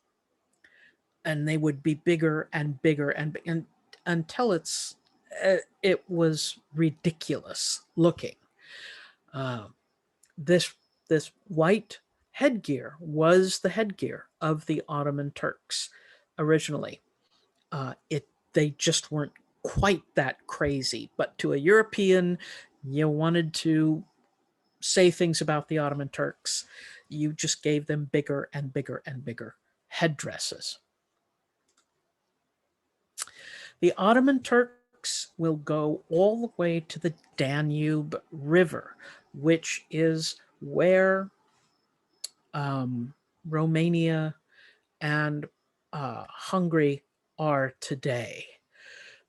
and they would be bigger and bigger and until it was ridiculous looking. Uh, this this white headgear was the headgear of the Ottoman Turks originally. They just weren't quite that crazy, but to a European, you wanted to say things about the Ottoman Turks, you just gave them bigger and bigger and bigger headdresses. The Ottoman Turks will go all the way to the Danube River, which is where Romania and Hungary are today.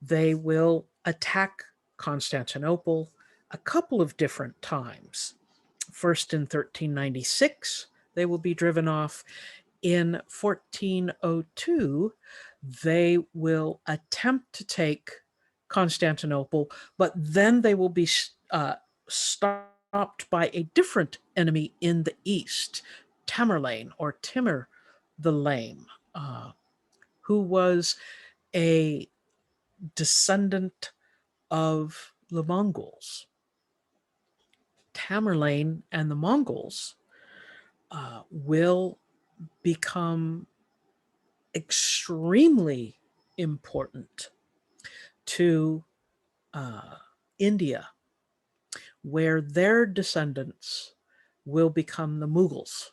They will attack Constantinople a couple of different times. First in 1396, they will be driven off. In 1402, they will attempt to take Constantinople, but then they will be stopped by a different enemy in the east, Tamerlane, or Timur the Lame, who was a descendant of the Mongols. Tamerlane and the Mongols will become extremely important to India, where their descendants will become the Mughals,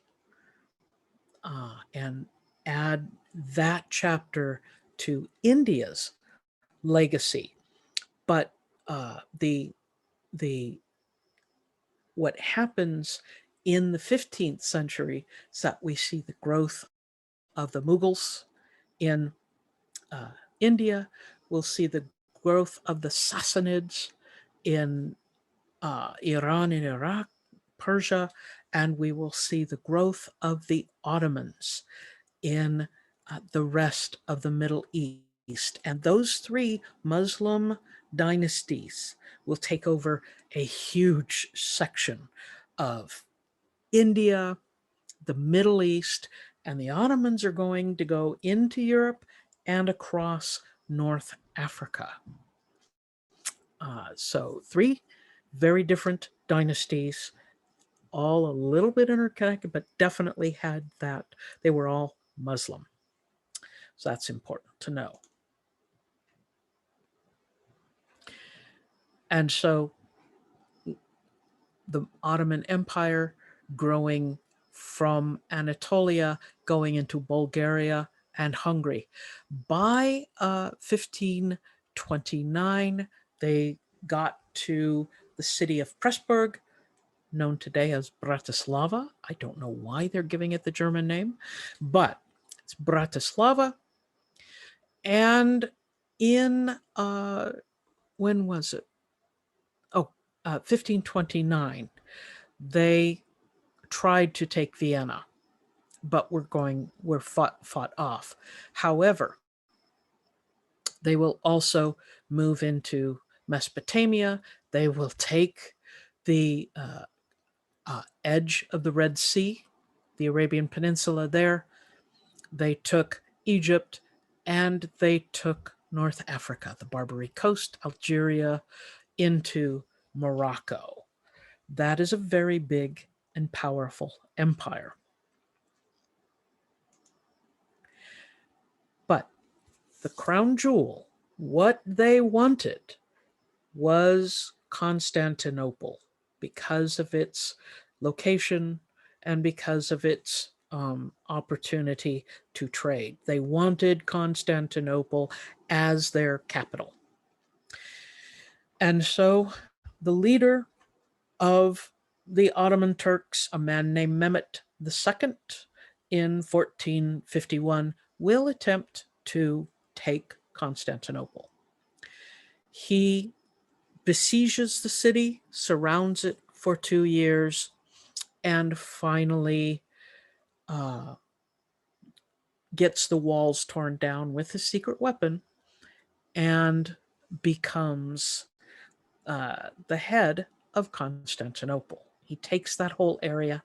and add that chapter to India's legacy. But the what happens in the 15th century is that we see the growth of the Mughals in India. We'll see the growth of the Sassanids in Iran and Iraq, Persia, and we will see the growth of the Ottomans in the rest of the Middle East. And those three Muslim dynasties will take over a huge section of India, the Middle East, and the Ottomans are going to go into Europe and across North Africa. So three very different dynasties, all a little bit interconnected, but definitely had that. They were all Muslim. So that's important to know. And so the Ottoman Empire growing from Anatolia, going into Bulgaria and Hungary. By 1529, they got to the city of Pressburg, known today as Bratislava. I don't know why they're giving it the German name, but it's Bratislava. And in, when was it? 1529, they tried to take Vienna, but were fought off. However, they will also move into Mesopotamia. They will take the edge of the Red Sea, the Arabian Peninsula there. They took Egypt, and they took North Africa, the Barbary Coast, Algeria, into Morocco. That is a very big and powerful empire. But the crown jewel, what they wanted, was Constantinople because of its location and because of its opportunity to trade. They wanted Constantinople as their capital. And so the leader of the Ottoman Turks, a man named Mehmet II, in 1451, will attempt to take Constantinople. He besieges the city, surrounds it for 2 years, and finally gets the walls torn down with his secret weapon and becomes the head of Constantinople. He takes that whole area.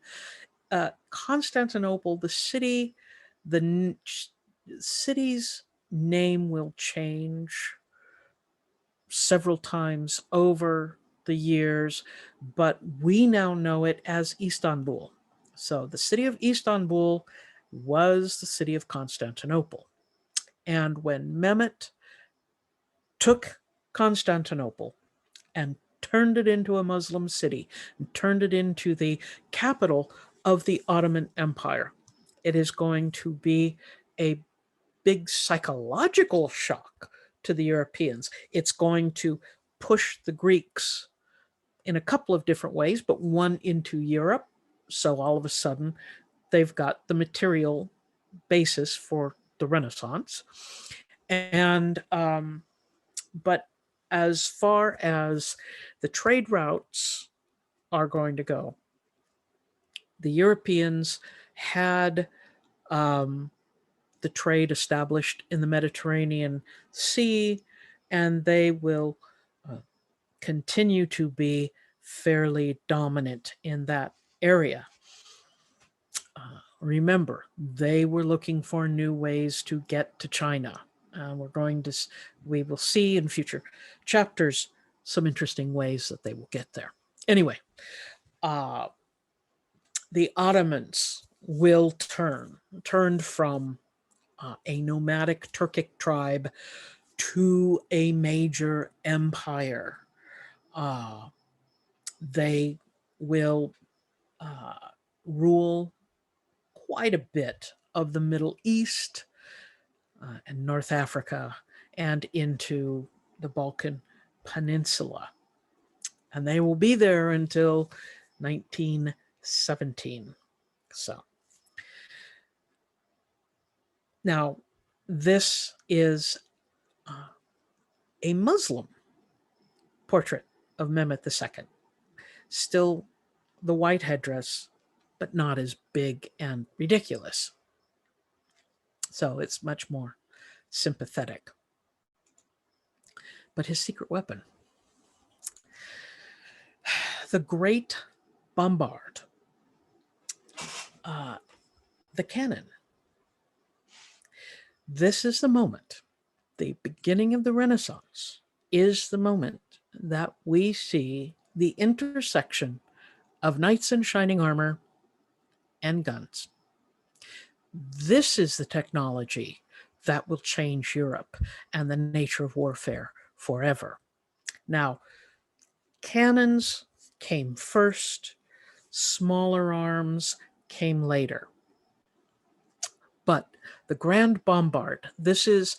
Constantinople, the city's name will change several times over the years, but we now know it as Istanbul. So the city of Istanbul was the city of Constantinople. And when Mehmet took Constantinople and turned it into a Muslim city, and turned it into the capital of the Ottoman Empire, it is going to be a big psychological shock to the Europeans. It's going to push the Greeks in a couple of different ways, but one into Europe. So all of a sudden, they've got the material basis for the Renaissance. And but as far as the trade routes are going to go, the Europeans had the trade established in the Mediterranean Sea, and they will continue to be fairly dominant in that area. Remember, they were looking for new ways to get to China. We will see in future chapters some interesting ways that they will get there. Anyway, the Ottomans will turned from a nomadic Turkic tribe to a major empire. They will rule quite a bit of the Middle East and North Africa and into the Balkan Peninsula. And they will be there until 1917. So now this is a Muslim portrait of Mehmet II. Still the white headdress, but not as big and ridiculous. So it's much more sympathetic. But his secret weapon, the Great Bombard, the cannon. This is the moment, the beginning of the Renaissance is the moment that we see the intersection of knights in shining armor and guns. This is the technology that will change Europe and the nature of warfare forever. Now, cannons came first, smaller arms came later. But the Grand Bombard, this is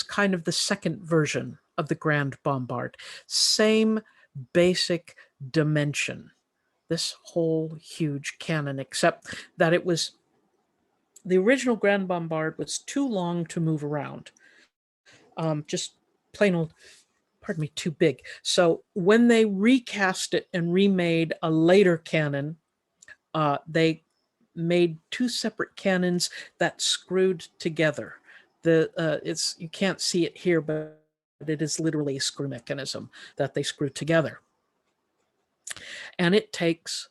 kind of the second version of the Grand Bombard. Same basic dimension. This whole huge cannon, except that it was the original Grand Bombard was too long to move around. Just plain old, pardon me, too big. So when they recast it and remade a later cannon, they made two separate cannons that screwed together. It's, you can't see it here, but it is literally a screw mechanism that they screw together. And it takes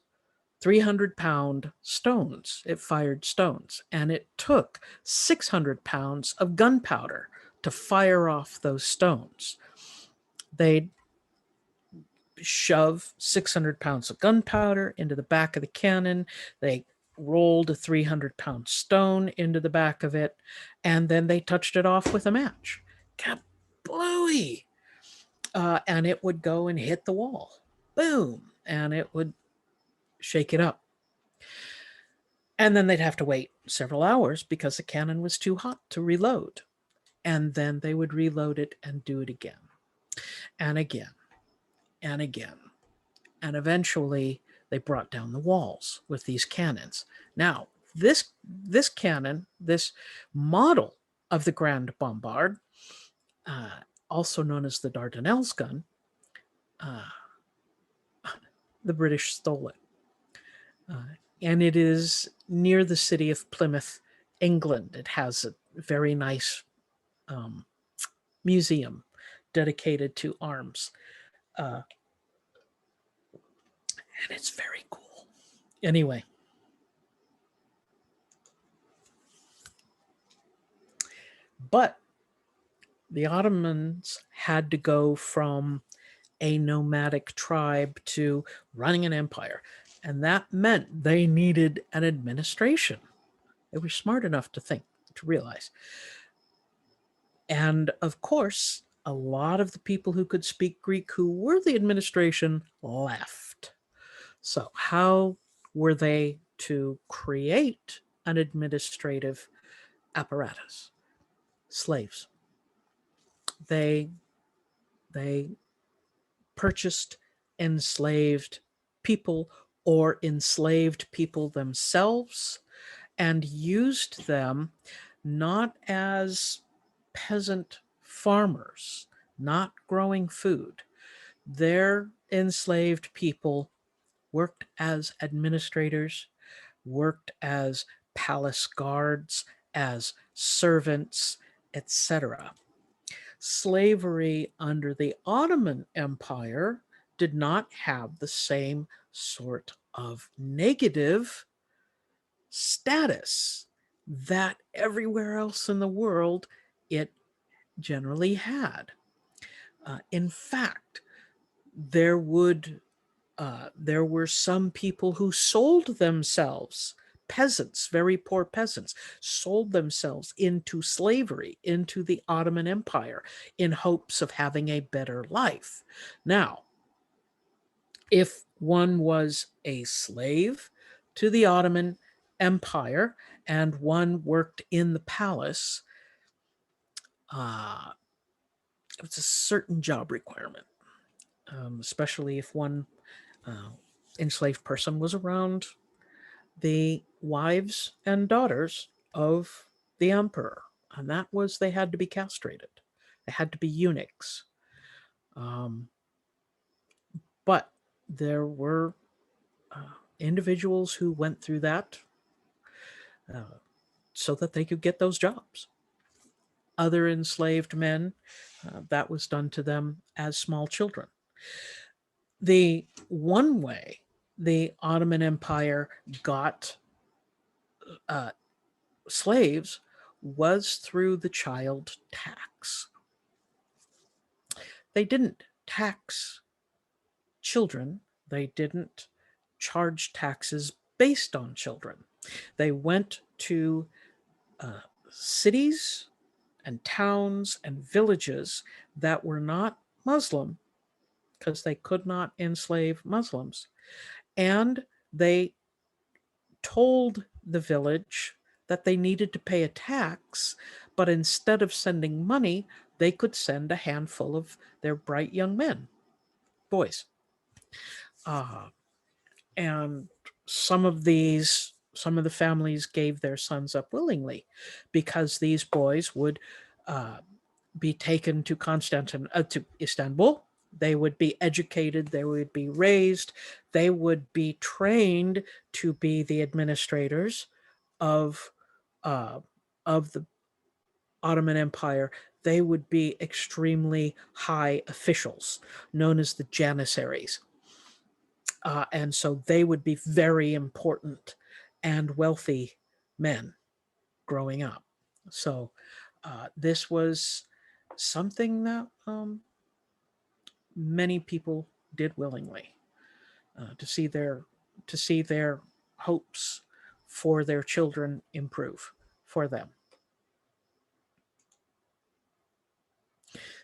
300-pound stones. It fired stones, and it took 600 pounds of gunpowder to fire off those stones. They'd shove 600 pounds of gunpowder into the back of the cannon. They rolled a 300-pound stone into the back of it, and then they touched it off with a match. Kablooey! And it would go and hit the wall. Boom! And it would shake it up. And then they'd have to wait several hours because the cannon was too hot to reload. And then they would reload it and do it again and again and again. And eventually they brought down the walls with these cannons. Now, this cannon, this model of the Grand Bombard, also known as the Dardanelles gun, the British stole it. And it is near the city of Plymouth, England. It has a very nice museum dedicated to arms. And it's very cool. Anyway. But the Ottomans had to go from a nomadic tribe to running an empire. And that meant they needed an administration. They were smart enough to realize. And of course, a lot of the people who could speak Greek who were the administration left. So how were they to create an administrative apparatus? Slaves. They purchased enslaved people or enslaved people themselves and used them not as peasant farmers, not growing food. Their enslaved people worked as administrators, worked as palace guards, as servants, etc. Slavery under the Ottoman Empire did not have the same sort of negative status that everywhere else in the world it generally had. In fact, there were some people who sold themselves, peasants, very poor peasants, sold themselves into slavery, into the Ottoman Empire, in hopes of having a better life. Now, if one was a slave to the Ottoman Empire and one worked in the palace, it was a certain job requirement, especially if one enslaved person was around the wives and daughters of the emperor. And that was, they had to be castrated. They had to be eunuchs. But there were individuals who went through that so that they could get those jobs. Other enslaved men, that was done to them as small children. The one way the Ottoman Empire got slaves was through the child tax. They didn't tax children. They didn't charge taxes based on children. They went to cities and towns and villages that were not Muslim because they could not enslave Muslims. And they told the village that they needed to pay a tax, but instead of sending money, they could send a handful of their bright young men, boys. Uh, and some of the families gave their sons up willingly because these boys would uh, be taken to to Istanbul. They would be educated, they would be raised, they would be trained to be the administrators of uh, of the Ottoman Empire. They would be extremely high officials known as the Janissaries. And so they would be very important and wealthy men growing up. So this was something that many people did willingly to see their hopes for their children improve for them.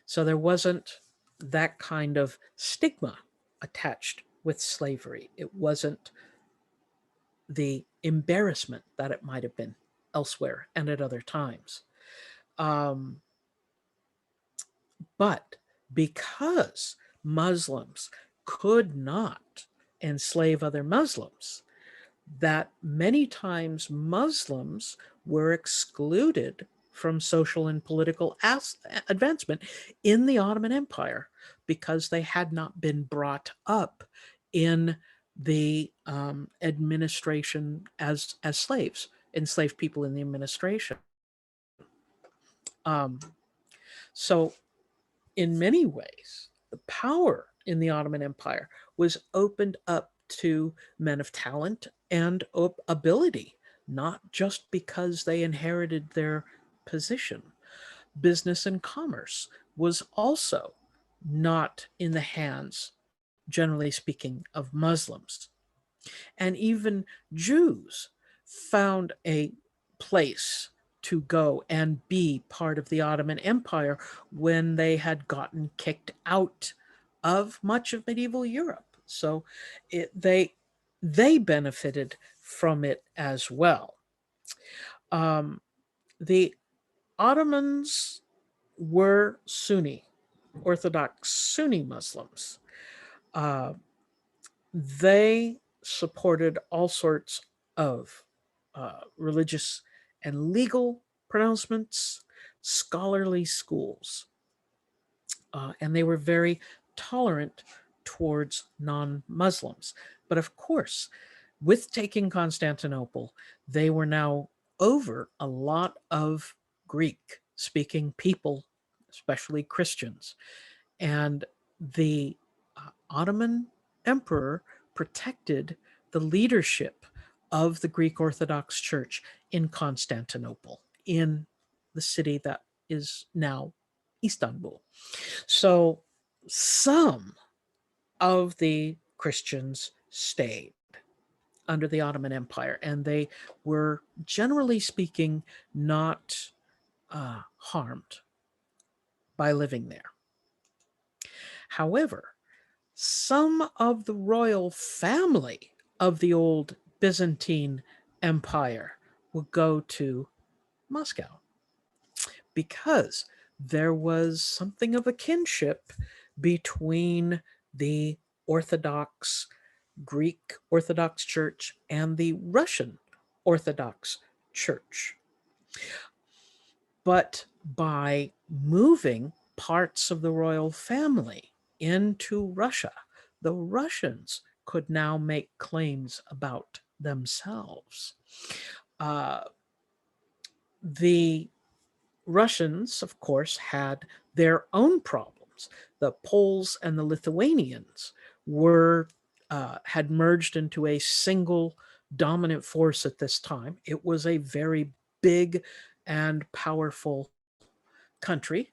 So there wasn't that kind of stigma attached with slavery. It wasn't the embarrassment that it might have been elsewhere and at other times. Um, but because Muslims could not enslave other Muslims, that many times Muslims were excluded from social and political advancement in the Ottoman Empire because they had not been brought up in the administration as slaves, enslaved people in the administration. Um, so, in many ways, the power in the Ottoman Empire was opened up to men of talent and ability, not just because they inherited their position. Business and commerce was also not in the hands, generally speaking, of Muslims. And even Jews found a place to go and be part of the Ottoman Empire when they had gotten kicked out of much of medieval Europe. So they benefited from it as well. The Ottomans were Sunni, Orthodox Sunni Muslims. Uh, they supported all sorts of religious and legal pronouncements, scholarly schools, and they were very tolerant towards non Muslims. But of course, with taking Constantinople, they were now over a lot of Greek speaking people, especially Christians. And the Ottoman emperor protected the leadership of the Greek Orthodox Church in Constantinople, in the city that is now Istanbul. So some of the Christians stayed under the Ottoman Empire, and they were, generally speaking, not harmed by living there. However, some of the royal family of the old Byzantine Empire would go to Moscow because there was something of a kinship between the Orthodox Greek Orthodox Church and the Russian Orthodox Church. But by moving parts of the royal family into Russia, the Russians could now make claims about themselves. Uh, the Russians, of course, had their own problems. The Poles and the Lithuanians had merged into a single dominant force at this time. It was a very big and powerful country,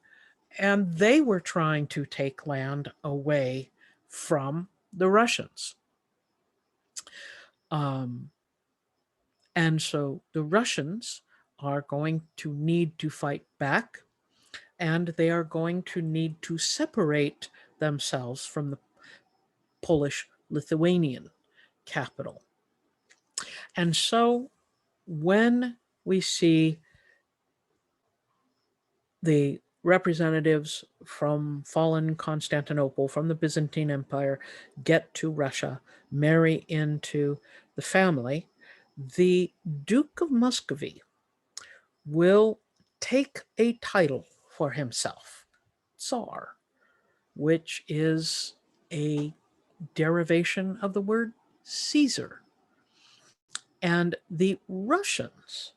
and they were trying to take land away from the Russians. And so the Russians are going to need to fight back, and they are going to need to separate themselves from the Polish-Lithuanian capital. And so when we see the representatives from fallen Constantinople, from the Byzantine Empire, get to Russia, marry into the family, the Duke of Muscovy will take a title for himself, Tsar, which is a derivation of the word Caesar. And the Russians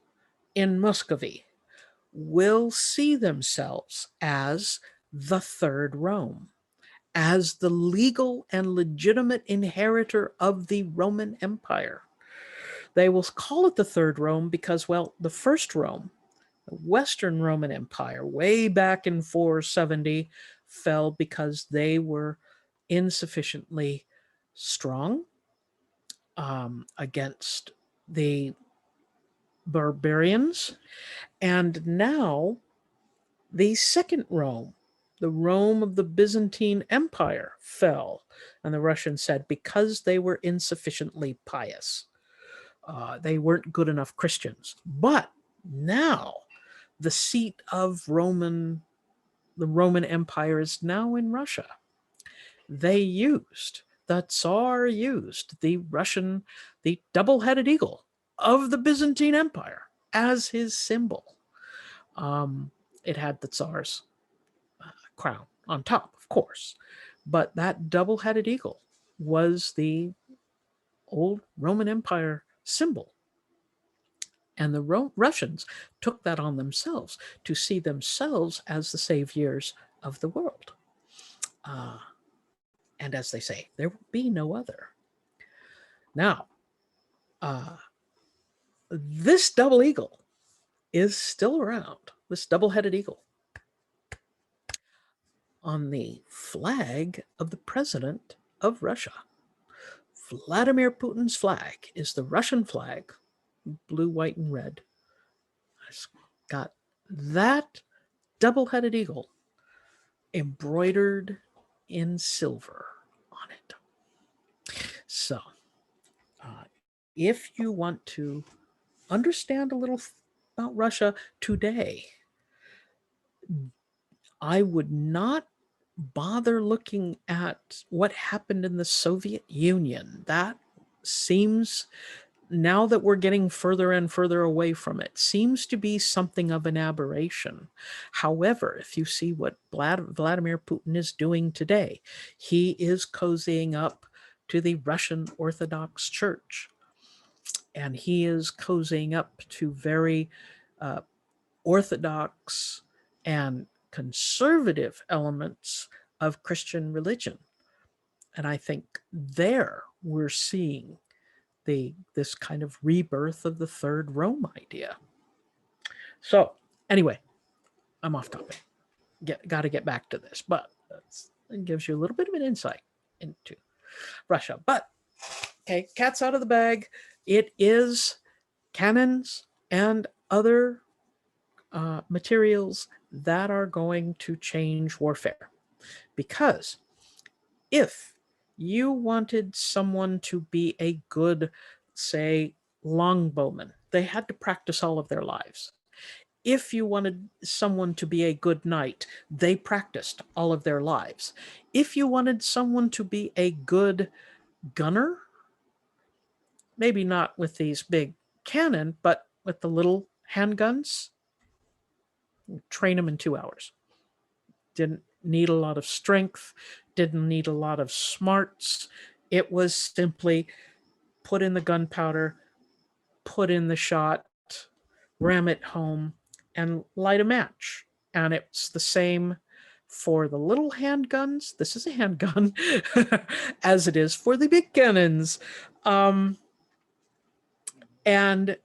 in Muscovy will see themselves as the Third Rome, as the legal and legitimate inheritor of the Roman Empire. They will call it the Third Rome because, well, the First Rome, the Western Roman Empire, way back in 470, fell because they were insufficiently strong against the barbarians. And now the Second Rome, the Rome of the Byzantine Empire, fell. And the Russians said because they were insufficiently pious. They weren't good enough Christians. But now the seat of the Roman Empire is now in Russia. The Tsar used the double-headed eagle of the Byzantine Empire as his symbol. It had the Tsar's crown on top, of course, but that double-headed eagle was the old Roman Empire symbol. And the Russians took that on themselves to see themselves as the saviors of the world. And as they say, there will be no other. Now, this double eagle is still around, this double-headed eagle, on the flag of the president of Russia. Vladimir Putin's flag is the Russian flag, blue, white, and red. It's got that double-headed eagle embroidered in silver on it. So, if you want to understand a little about Russia today, I would not bother looking at what happened in the Soviet Union. That seems, now that we're getting further and further away from it, seems to be something of an aberration. However, if you see what Vladimir Putin is doing today, he is cozying up to the Russian Orthodox Church. And he is cozying up to very orthodox and conservative elements of Christian religion. And I think there we're seeing this kind of rebirth of the Third Rome idea. So anyway, I'm off topic. Got to get back to this, but it gives you a little bit of an insight into Russia. But okay, cat's out of the bag. It is cannons and other materials that are going to change warfare. Because if you wanted someone to be a good, say, longbowman, they had to practice all of their lives. If you wanted someone to be a good knight, they practiced all of their lives. If you wanted someone to be a good gunner, maybe not with these big cannon, but with the little handguns, train them in 2 hours. Didn't need a lot of strength, didn't need a lot of smarts. It was simply put in the gunpowder, put in the shot, ram it home, and light a match. And it's the same for the little handguns. This is a handgun, as it is for the big cannons. And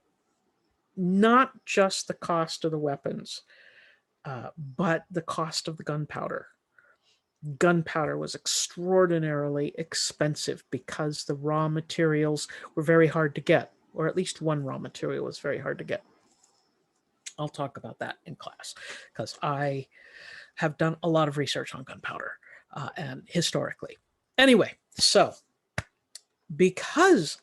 not just the cost of the weapons, but the cost of the gunpowder. gunpowder was extraordinarily expensive because the raw materials were very hard to get, or at least one raw material was very hard to get. I'll talk about that in class because I have done a lot of research on gunpowder and historically. Anyway, so because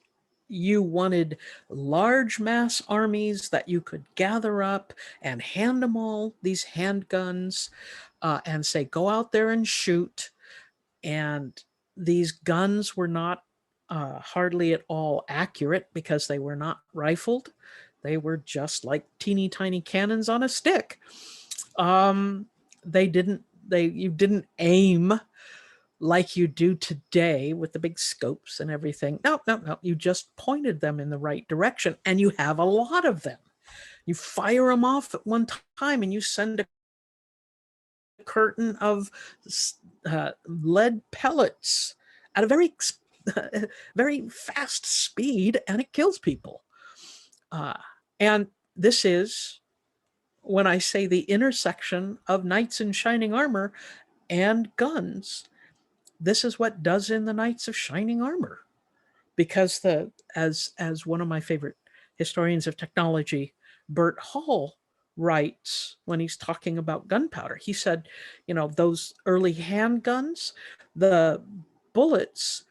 you wanted large mass armies that you could gather up and hand them all these handguns and say, go out there and shoot. And these guns were not hardly at all accurate because they were not rifled. They were just like teeny tiny cannons on a stick. You didn't aim like you do today with the big scopes and everything. No, no, no. You just pointed them in the right direction, and you have a lot of them. You fire them off at one time, and you send a curtain of lead pellets at a very fast speed, and it kills people. And this is, when I say the intersection of knights in shining armor and guns, this is what does in the Knights of Shining Armor. Because as one of my favorite historians of technology, Bert Hall, writes when he's talking about gunpowder, he said, those early handguns, the bullets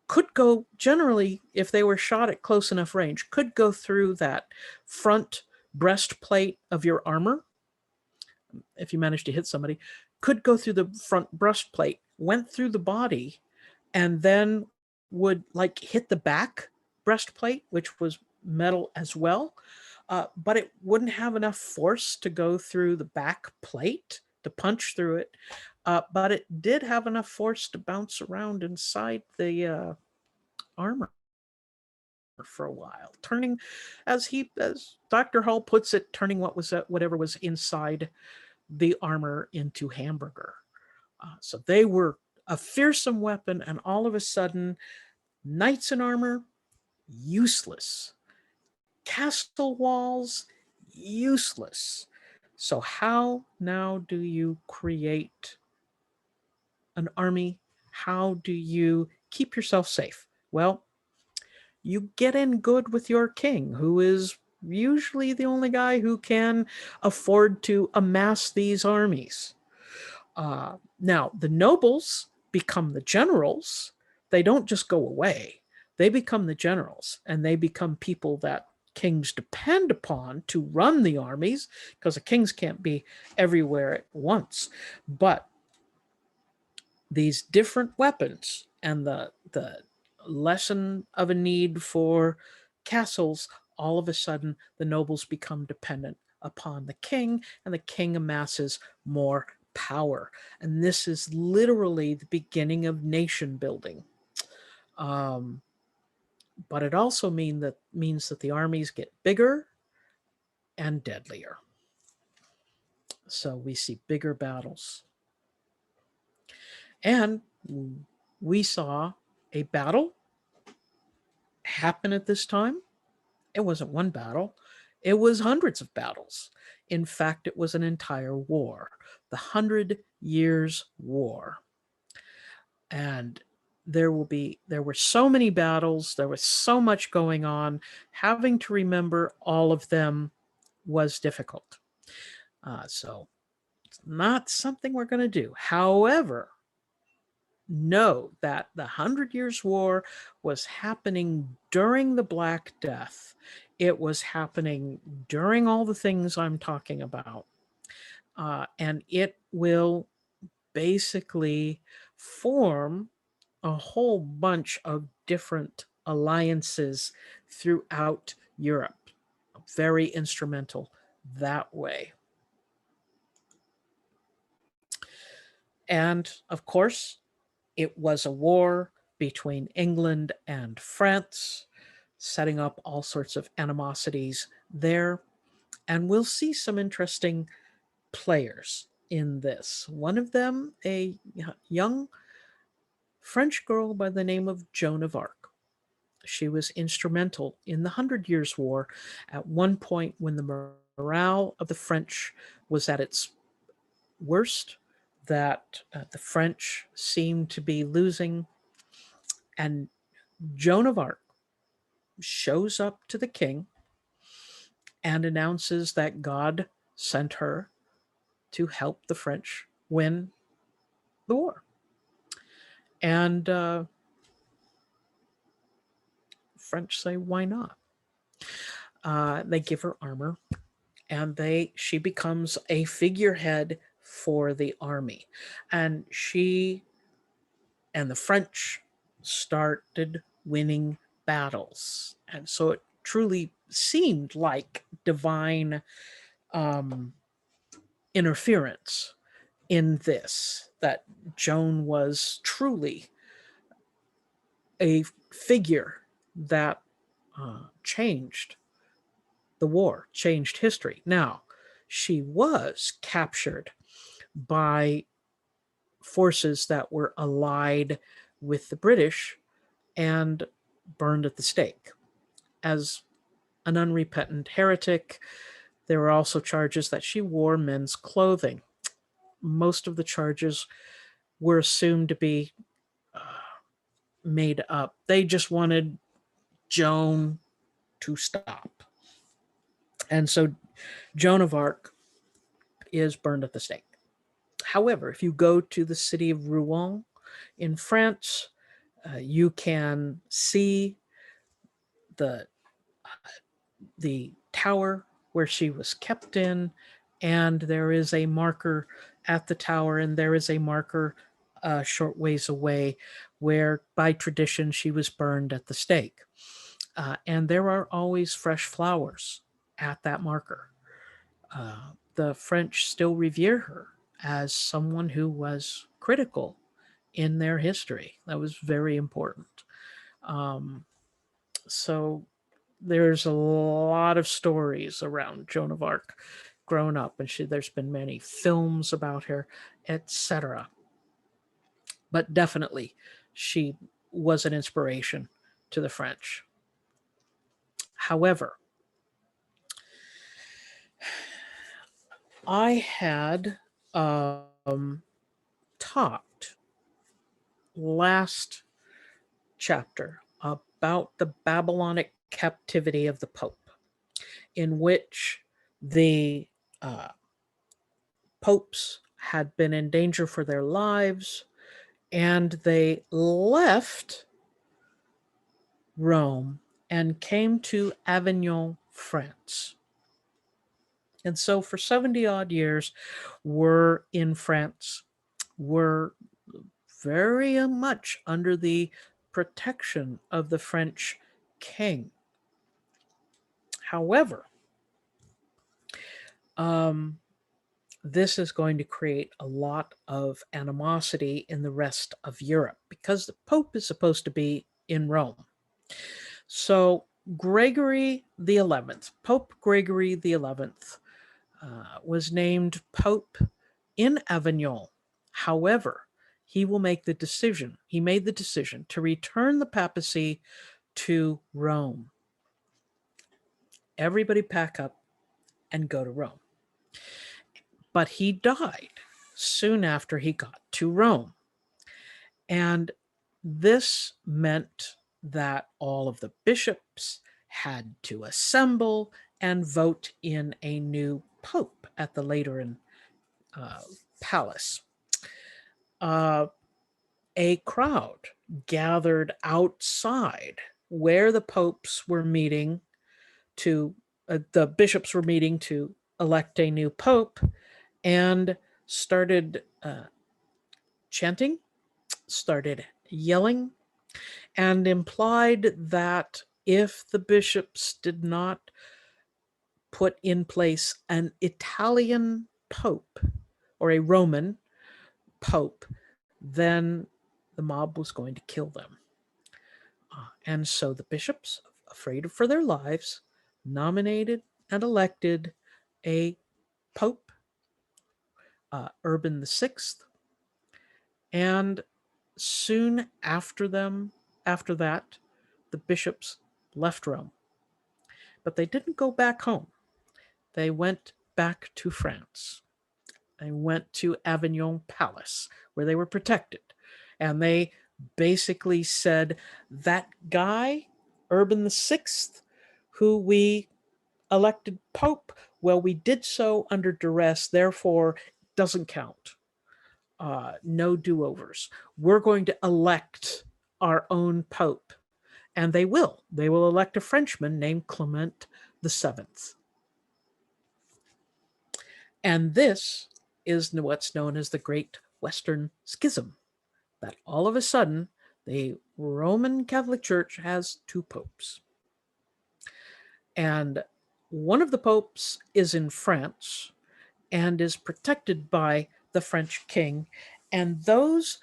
could go, generally, if they were shot at close enough range, could go through that front breastplate of your armor. If you managed to hit somebody, could go through the front breastplate, went through the body, and then would like hit the back breastplate, which was metal as well. But it wouldn't have enough force to go through the back plate to punch through it. But it did have enough force to bounce around inside the armor for a while, turning, as Dr. Hull puts it, turning whatever was inside the armor into hamburger. So they were a fearsome weapon, and all of a sudden, knights in armor, useless. Castle walls, useless. So how now do you create an army? How do you keep yourself safe? Well, you get in good with your king, who is usually the only guy who can afford to amass these armies. Now, the nobles become the generals. They don't just go away. They become the generals, and they become people that kings depend upon to run the armies, because the kings can't be everywhere at once. But these different weapons and the lesson of a need for castles, all of a sudden the nobles become dependent upon the king, and the king amasses more power. And this is literally the beginning of nation building. But it also means that the armies get bigger and deadlier. So we see bigger battles. And we saw a battle happen at this time. It wasn't one battle, it was hundreds of battles. In fact, it was an entire war, the 100 Years' War. And there were so many battles, there was so much going on. Having to remember all of them was difficult. So it's not something we're going to do. However, know that the 100 Years' War was happening during the Black Death. It was happening during all the things I'm talking about. And it will basically form a whole bunch of different alliances throughout Europe. Very instrumental that way. And of course, it was a war between England and France, setting up all sorts of animosities there. And we'll see some interesting players in this. One of them, a young French girl by the name of Joan of Arc. She was instrumental in the 100 Years' War at one point when the morale of the French was at its worst. that the French seemed to be losing, and Joan of Arc shows up to the king and announces that God sent her to help the French win the war. And French say, why not? They give her armor, and she becomes a figurehead for the army. And she and the French started winning battles. And so it truly seemed like divine interference in this, that Joan was truly a figure that changed the war, changed history. Now, she was captured by forces that were allied with the British and burned at the stake as an unrepentant heretic. There were also charges that she wore men's clothing. Most of the charges were assumed to be made up. They just wanted Joan to stop. And so Joan of Arc is burned at the stake. However, if you go to the city of Rouen in France, you can see the tower where she was kept in, and there is a marker at the tower, and there is a marker a short ways away where by tradition she was burned at the stake. And there are always fresh flowers at that marker. The French still revere her as someone who was critical in their history. That was very important. So there's a lot of stories around Joan of Arc grown up, and there's been many films about her, etc. But definitely, she was an inspiration to the French. However, I had talked last chapter about the Babylonic captivity of the Pope, in which the popes had been in danger for their lives, and they left Rome and came to Avignon, France. And so for 70 odd years, we're in France. We're very much under the protection of the French king. However, this is going to create a lot of animosity in the rest of Europe because the Pope is supposed to be in Rome. So Gregory the 11th, Pope Gregory the 11th, was named Pope in Avignon. However, he made the decision to return the papacy to Rome. Everybody pack up and go to Rome. But he died soon after he got to Rome. And this meant that all of the bishops had to assemble and vote in a new pope at the Lateran palace. A crowd gathered outside where the popes were meeting the bishops were meeting to elect a new pope, and started chanting, started yelling, and implied that if the bishops did not put in place an Italian pope or a Roman pope, then the mob was going to kill them. And so the bishops, afraid for their lives, nominated and elected a pope, Urban VI, and soon after that, the bishops left Rome. But they didn't go back home. They went back to France. They went to Avignon Palace, where they were protected. And they basically said, that guy, Urban VI, who we elected Pope, well, we did so under duress, therefore doesn't count. No do-overs. We're going to elect our own Pope. And they will. They will elect a Frenchman named Clement VII. And this is what's known as the Great Western Schism, that all of a sudden the Roman Catholic Church has two popes. And one of the popes is in France and is protected by the French king. And those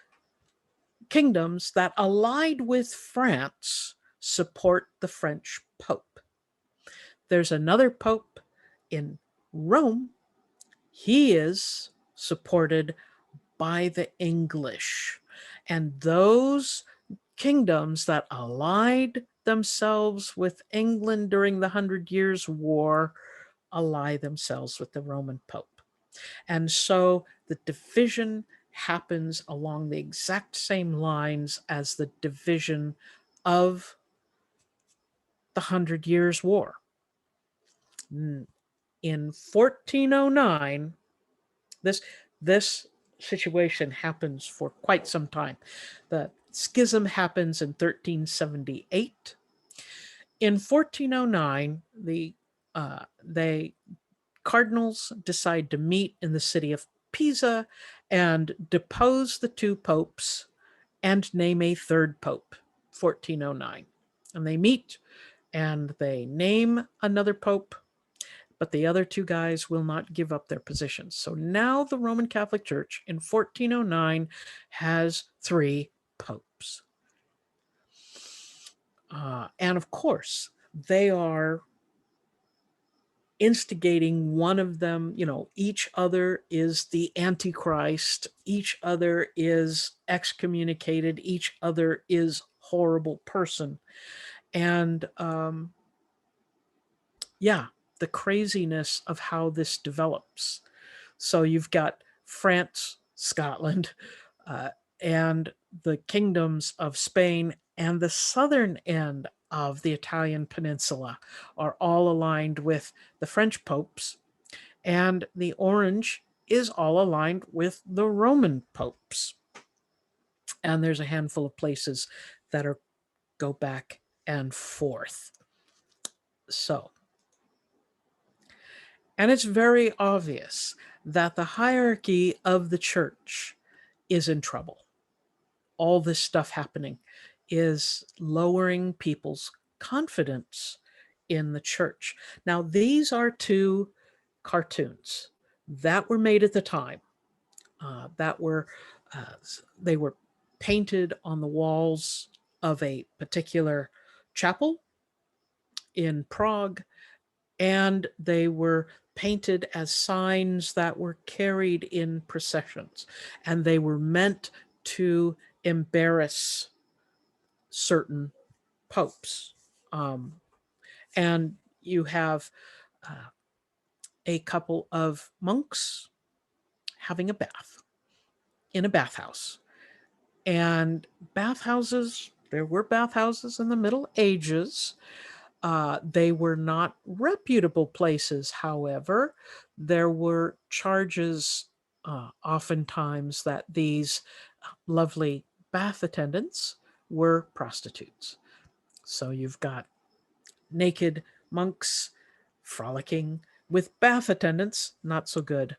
kingdoms that allied with France support the French pope. There's another pope in Rome. He is supported by the English. And those kingdoms that allied themselves with England during the 100 Years' War ally themselves with the Roman Pope. And so the division happens along the exact same lines as the division of the 100 Years' War. In 1409, this situation happens for quite some time. The schism happens in 1378. In 1409, the cardinals decide to meet in the city of Pisa and depose the two popes and name a third pope, 1409. And they meet and they name another pope, but the other two guys will not give up their positions. So now the Roman Catholic Church in 1409 has three popes. And of course, they are instigating one of them, each other is the Antichrist, each other is excommunicated, each other is horrible person. And the craziness of how this develops. So you've got France, Scotland, and the kingdoms of Spain and the southern end of the Italian peninsula are all aligned with the French popes, and the orange is all aligned with the Roman popes. And there's a handful of places that go back and forth. So, and it's very obvious that the hierarchy of the church is in trouble. All this stuff happening is lowering people's confidence in the church. Now, these are two cartoons that were made at the time. They were painted on the walls of a particular chapel in Prague, and they were painted as signs that were carried in processions, and they were meant to embarrass certain popes. And you have a couple of monks having a bath in a bathhouse. And bathhouses, there were bathhouses in the Middle Ages. They were not reputable places, however. There were charges oftentimes that these lovely bath attendants were prostitutes. So you've got naked monks frolicking with bath attendants, not so good.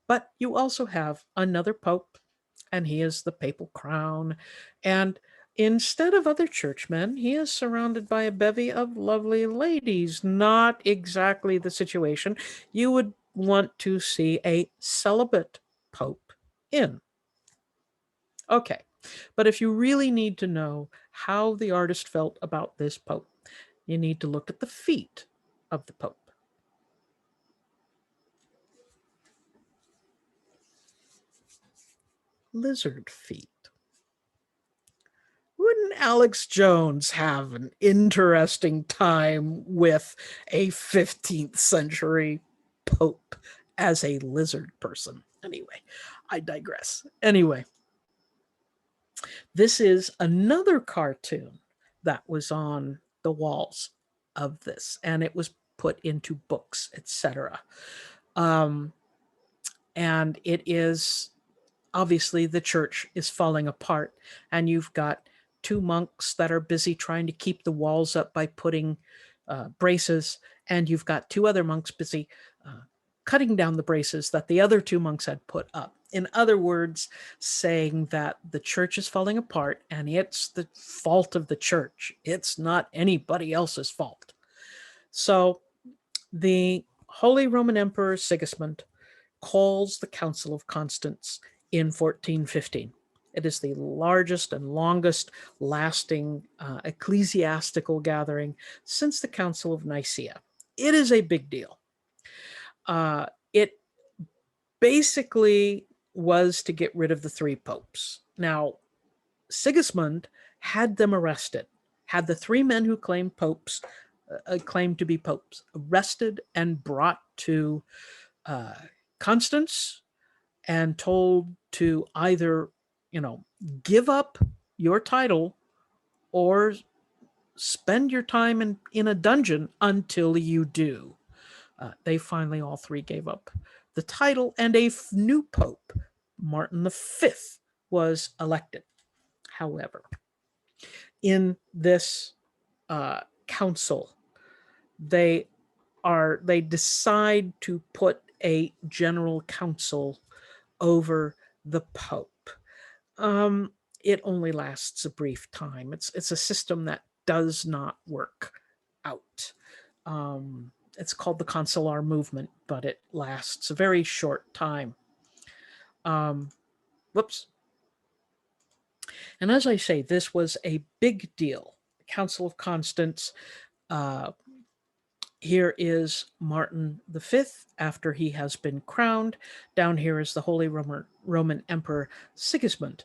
But you also have another pope, and he is the papal crown. And instead of other churchmen, he is surrounded by a bevy of lovely ladies. Not exactly the situation you would want to see a celibate pope in. Okay, but if you really need to know how the artist felt about this pope, you need to look at the feet of the pope. Lizard feet. Wouldn't Alex Jones have an interesting time with a 15th century pope as a lizard person. Anyway, I digress. Anyway, this is another cartoon that was on the walls of this, and it was put into books, etc. And it is obviously the church is falling apart, and you've got two monks that are busy trying to keep the walls up by putting braces, and you've got two other monks busy cutting down the braces that the other two monks had put up. In other words, saying that the church is falling apart and it's the fault of the church. It's not anybody else's fault. So the Holy Roman Emperor Sigismund calls the Council of Constance in 1415. It is the largest and longest lasting ecclesiastical gathering since the Council of Nicaea. It is a big deal. It basically was to get rid of the three popes. Now, Sigismund had them arrested, had the three men who claimed to be popes arrested and brought to Constance and told to either, give up your title or spend your time in a dungeon until you do. They finally all three gave up the title, and a new pope, Martin V, was elected. However, in this council, they decide to put a general council over the pope. It only lasts a brief time. It's a system that does not work out. It's called the consular movement, but it lasts a very short time. Whoops. And as I say, this was a big deal. The Council of Constance. Here is Martin V after he has been crowned. Down here is the Holy Roman Emperor Sigismund.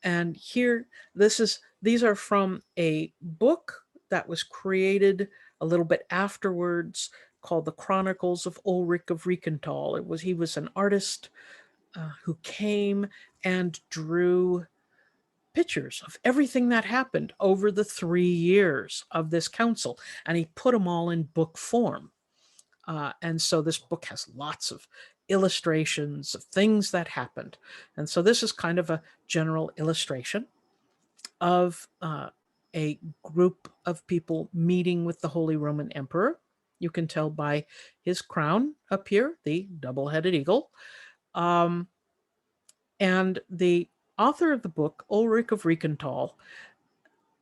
And here, these are from a book that was created a little bit afterwards called The Chronicles of Ulrich of Reichenthal. He was an artist who came and drew pictures of everything that happened over the 3 years of this council, and he put them all in book form. And so this book has lots of illustrations of things that happened. And so this is kind of a general illustration of a group of people meeting with the Holy Roman Emperor. You can tell by his crown up here, the double-headed eagle. And the author of the book, Ulrich of Reichenthal,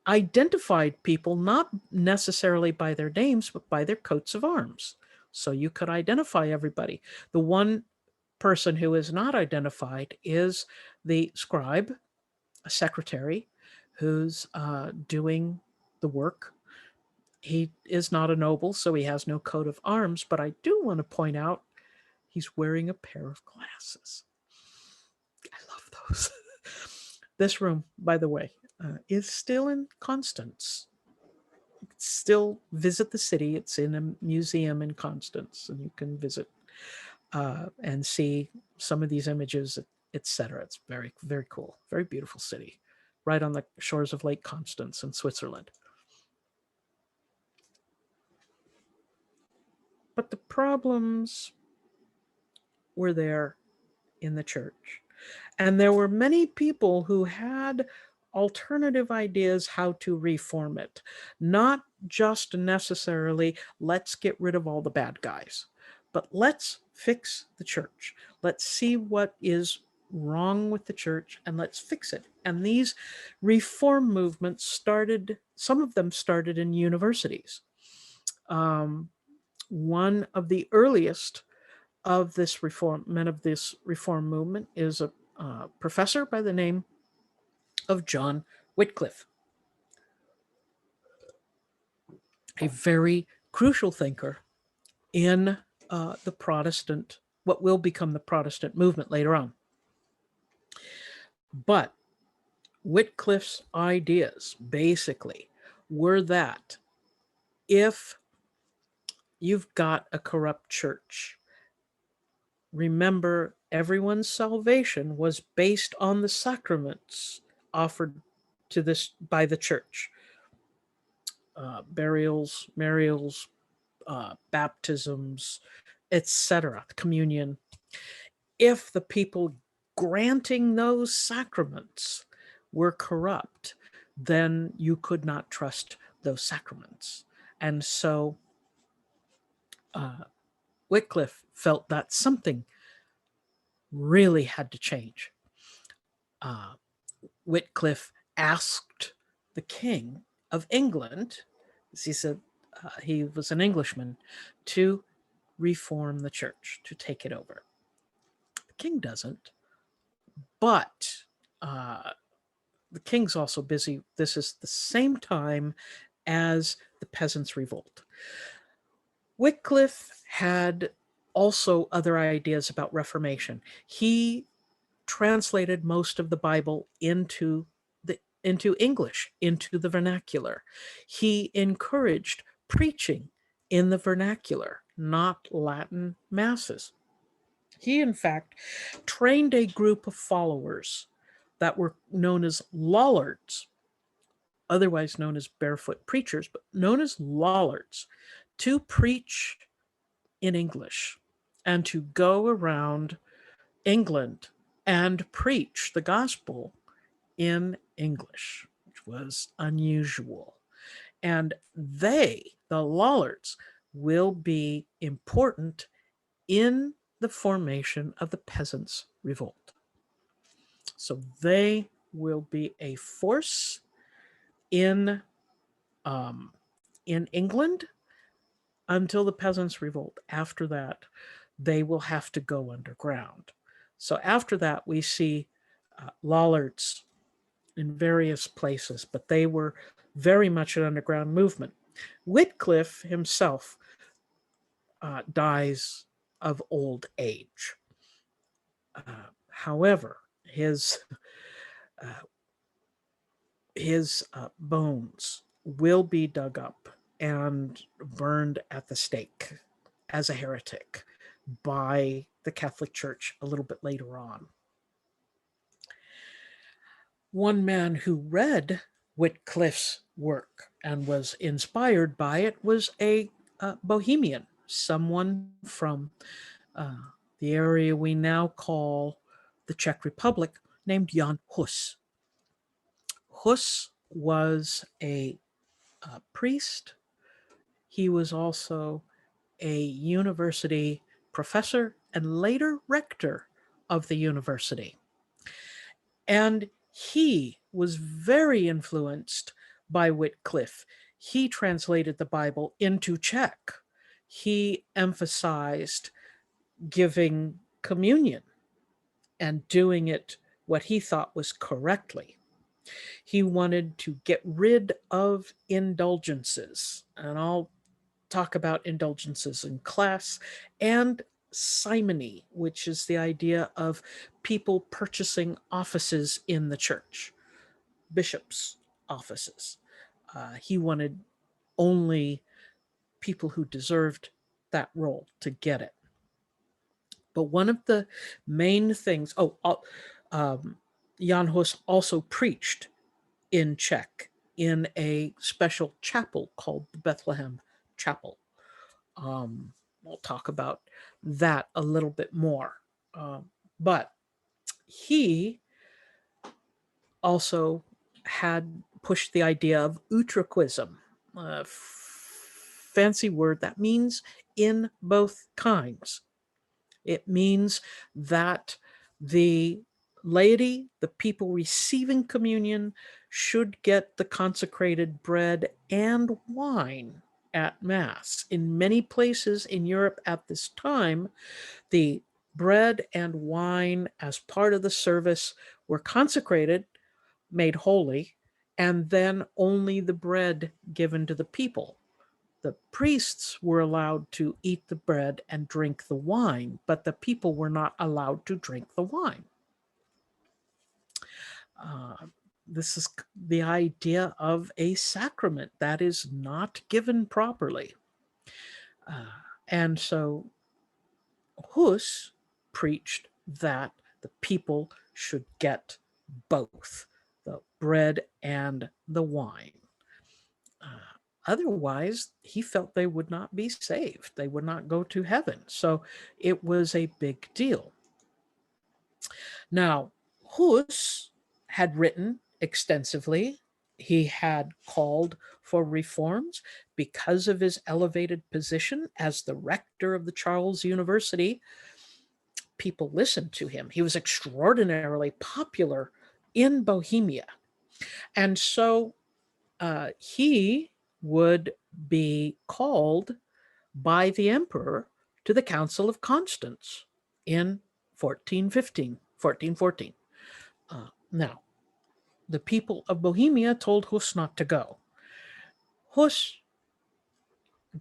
identified people not necessarily by their names, but by their coats of arms. So you could identify everybody. The one person who is not identified is the scribe, a secretary, who's doing the work. He is not a noble, so he has no coat of arms, but I do want to point out he's wearing a pair of glasses. I love those. This room, by the way, is still in Constance. Still visit the city. It's in a museum in Constance, and you can visit and see some of these images, etc. It's very, very cool. Very beautiful city, right on the shores of Lake Constance in Switzerland. But the problems were there in the church. And there were many people who had alternative ideas how to reform it. Not just necessarily, let's get rid of all the bad guys, but let's fix the church. Let's see what is wrong with the church and let's fix it. And these reform movements started, some of them started in universities. One of the earliest of this reform movement is a professor by the name of John Wycliffe, a very crucial thinker in the Protestant, what will become the Protestant movement later on. But Wycliffe's ideas basically were that if you've got a corrupt church, Remember, everyone's salvation was based on the sacraments offered to this by the church. Burials, marials, baptisms, etc., communion. If the people granting those sacraments were corrupt, then you could not trust those sacraments. And so Wycliffe felt that something really had to change. Uh, Wycliffe asked the King of England, as he said he was an Englishman, to reform the church, to take it over. The king doesn't, but the king's also busy. This is the same time as the Peasants' Revolt. Wycliffe had also other ideas about Reformation. He translated most of the Bible into English, into the vernacular. He encouraged preaching in the vernacular, not Latin masses. He, in fact, trained a group of followers that were known as Lollards, otherwise known as barefoot preachers, but known as Lollards, to preach in English and to go around England and preach the gospel in English, which was unusual. And they, the Lollards, will be important in the formation of the Peasants' Revolt. So they will be a force in England until the Peasants' Revolt. After that, they will have to go underground. So after that, we see Lollards in various places, but they were very much an underground movement. Wycliffe himself dies of old age. However, his bones will be dug up and burned at the stake as a heretic by the Catholic Church a little bit later on. One man who read Wycliffe's work and was inspired by it was a Bohemian, someone from the area we now call the Czech Republic, named Jan Hus. Hus was a priest. He was also a university professor and later rector of the university. And he was very influenced by Wycliffe. He translated the Bible into Czech. He emphasized giving communion and doing it what he thought was correctly. He wanted to get rid of indulgences, and I'll talk about indulgences in class, and simony, which is the idea of people purchasing offices in the church, bishops' offices. He wanted only people who deserved that role to get it. But one of the main things, Jan Hus also preached in Czech in a special chapel called the Bethlehem Chapel. We'll talk about that a little bit more. But he also had pushed the idea of Utraquism, a fancy word that means in both kinds. It means that the laity, the people receiving communion, should get the consecrated bread and wine at Mass. In many places in Europe at this time, the bread and wine as part of the service were consecrated, made holy, and then only the bread given to the people. The priests were allowed to eat the bread and drink the wine, but the people were not allowed to drink the wine. This is the idea of a sacrament that is not given properly. And so Hus preached that the people should get both the bread and the wine. Otherwise, he felt they would not be saved. They would not go to heaven. So it was a big deal. Now, Hus had written extensively. He had called for reforms because of his elevated position as the rector of the Charles University. People listened to him. He was extraordinarily popular in Bohemia. And so he would be called by the emperor to the Council of Constance in 1414. Now, the people of Bohemia told Hus not to go. Hus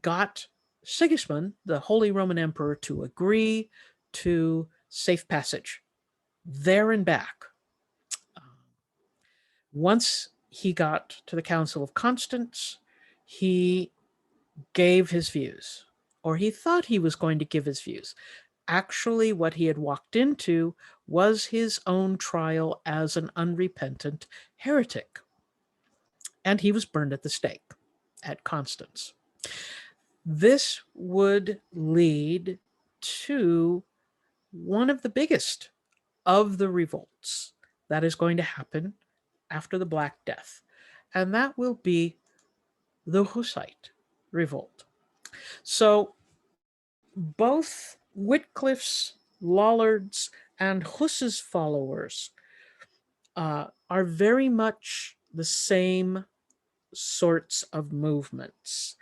got Sigismund, the Holy Roman Emperor, to agree to safe passage there and back. Once he got to the Council of Constance, he gave his views, or he thought he was going to give his views. Actually, what he had walked into was his own trial as an unrepentant heretic. And he was burned at the stake at Constance. This would lead to one of the biggest of the revolts that is going to happen after the Black Death, and that will be the Hussite revolt. So both Wycliffe's, Lollard's, and Hus's followers are very much the same sorts of movements.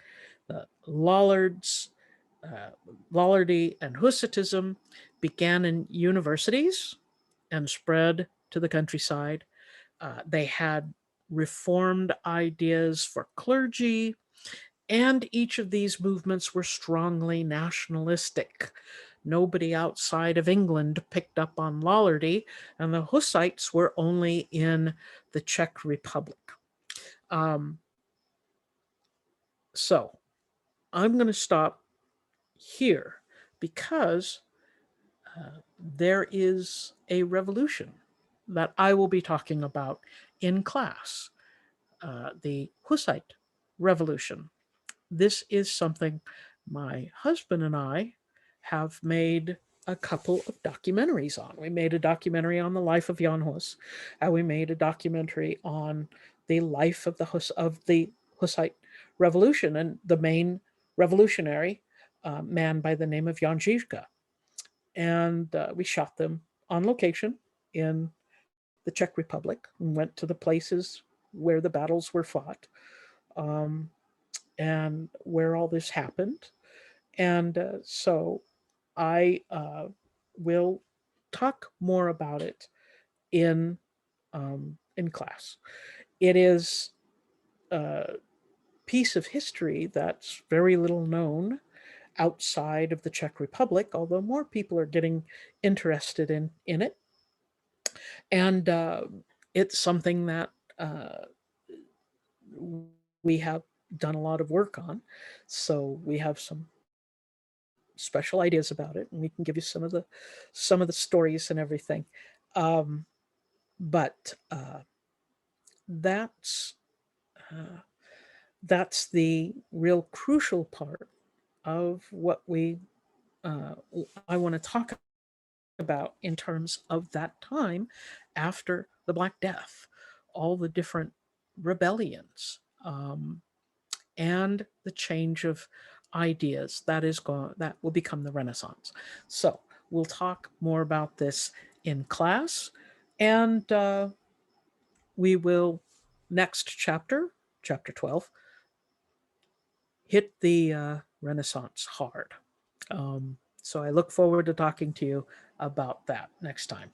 The Lollards, Lollardy, and Hussitism began in universities and spread to the countryside. They had reformed ideas for clergy, and each of these movements were strongly nationalistic. Nobody outside of England picked up on Lollardy, and the Hussites were only in the Czech Republic. So I'm going to stop here because there is a revolution that I will be talking about in class, the Hussite Revolution. This is something my husband and I have made a couple of documentaries on. We made a documentary on the life of Jan Hus, and we made a documentary on the life of the Hussite Revolution, and the main revolutionary man by the name of Jan Žižka. And we shot them on location in the Czech Republic and went to the places where the battles were fought. And where all this happened. And so I will talk more about it in class. It is a piece of history that's very little known outside of the Czech Republic, although more people are getting interested in it. And it's something that we have done a lot of work on. So we have some special ideas about it, and we can give you some of the stories and everything. But that's the real crucial part of what I want to talk about in terms of that time after the Black Death, all the different rebellions, and the change of ideas that will become the Renaissance. So we'll talk more about this in class, and we will next chapter 12, hit the Renaissance hard. So I look forward to talking to you about that next time.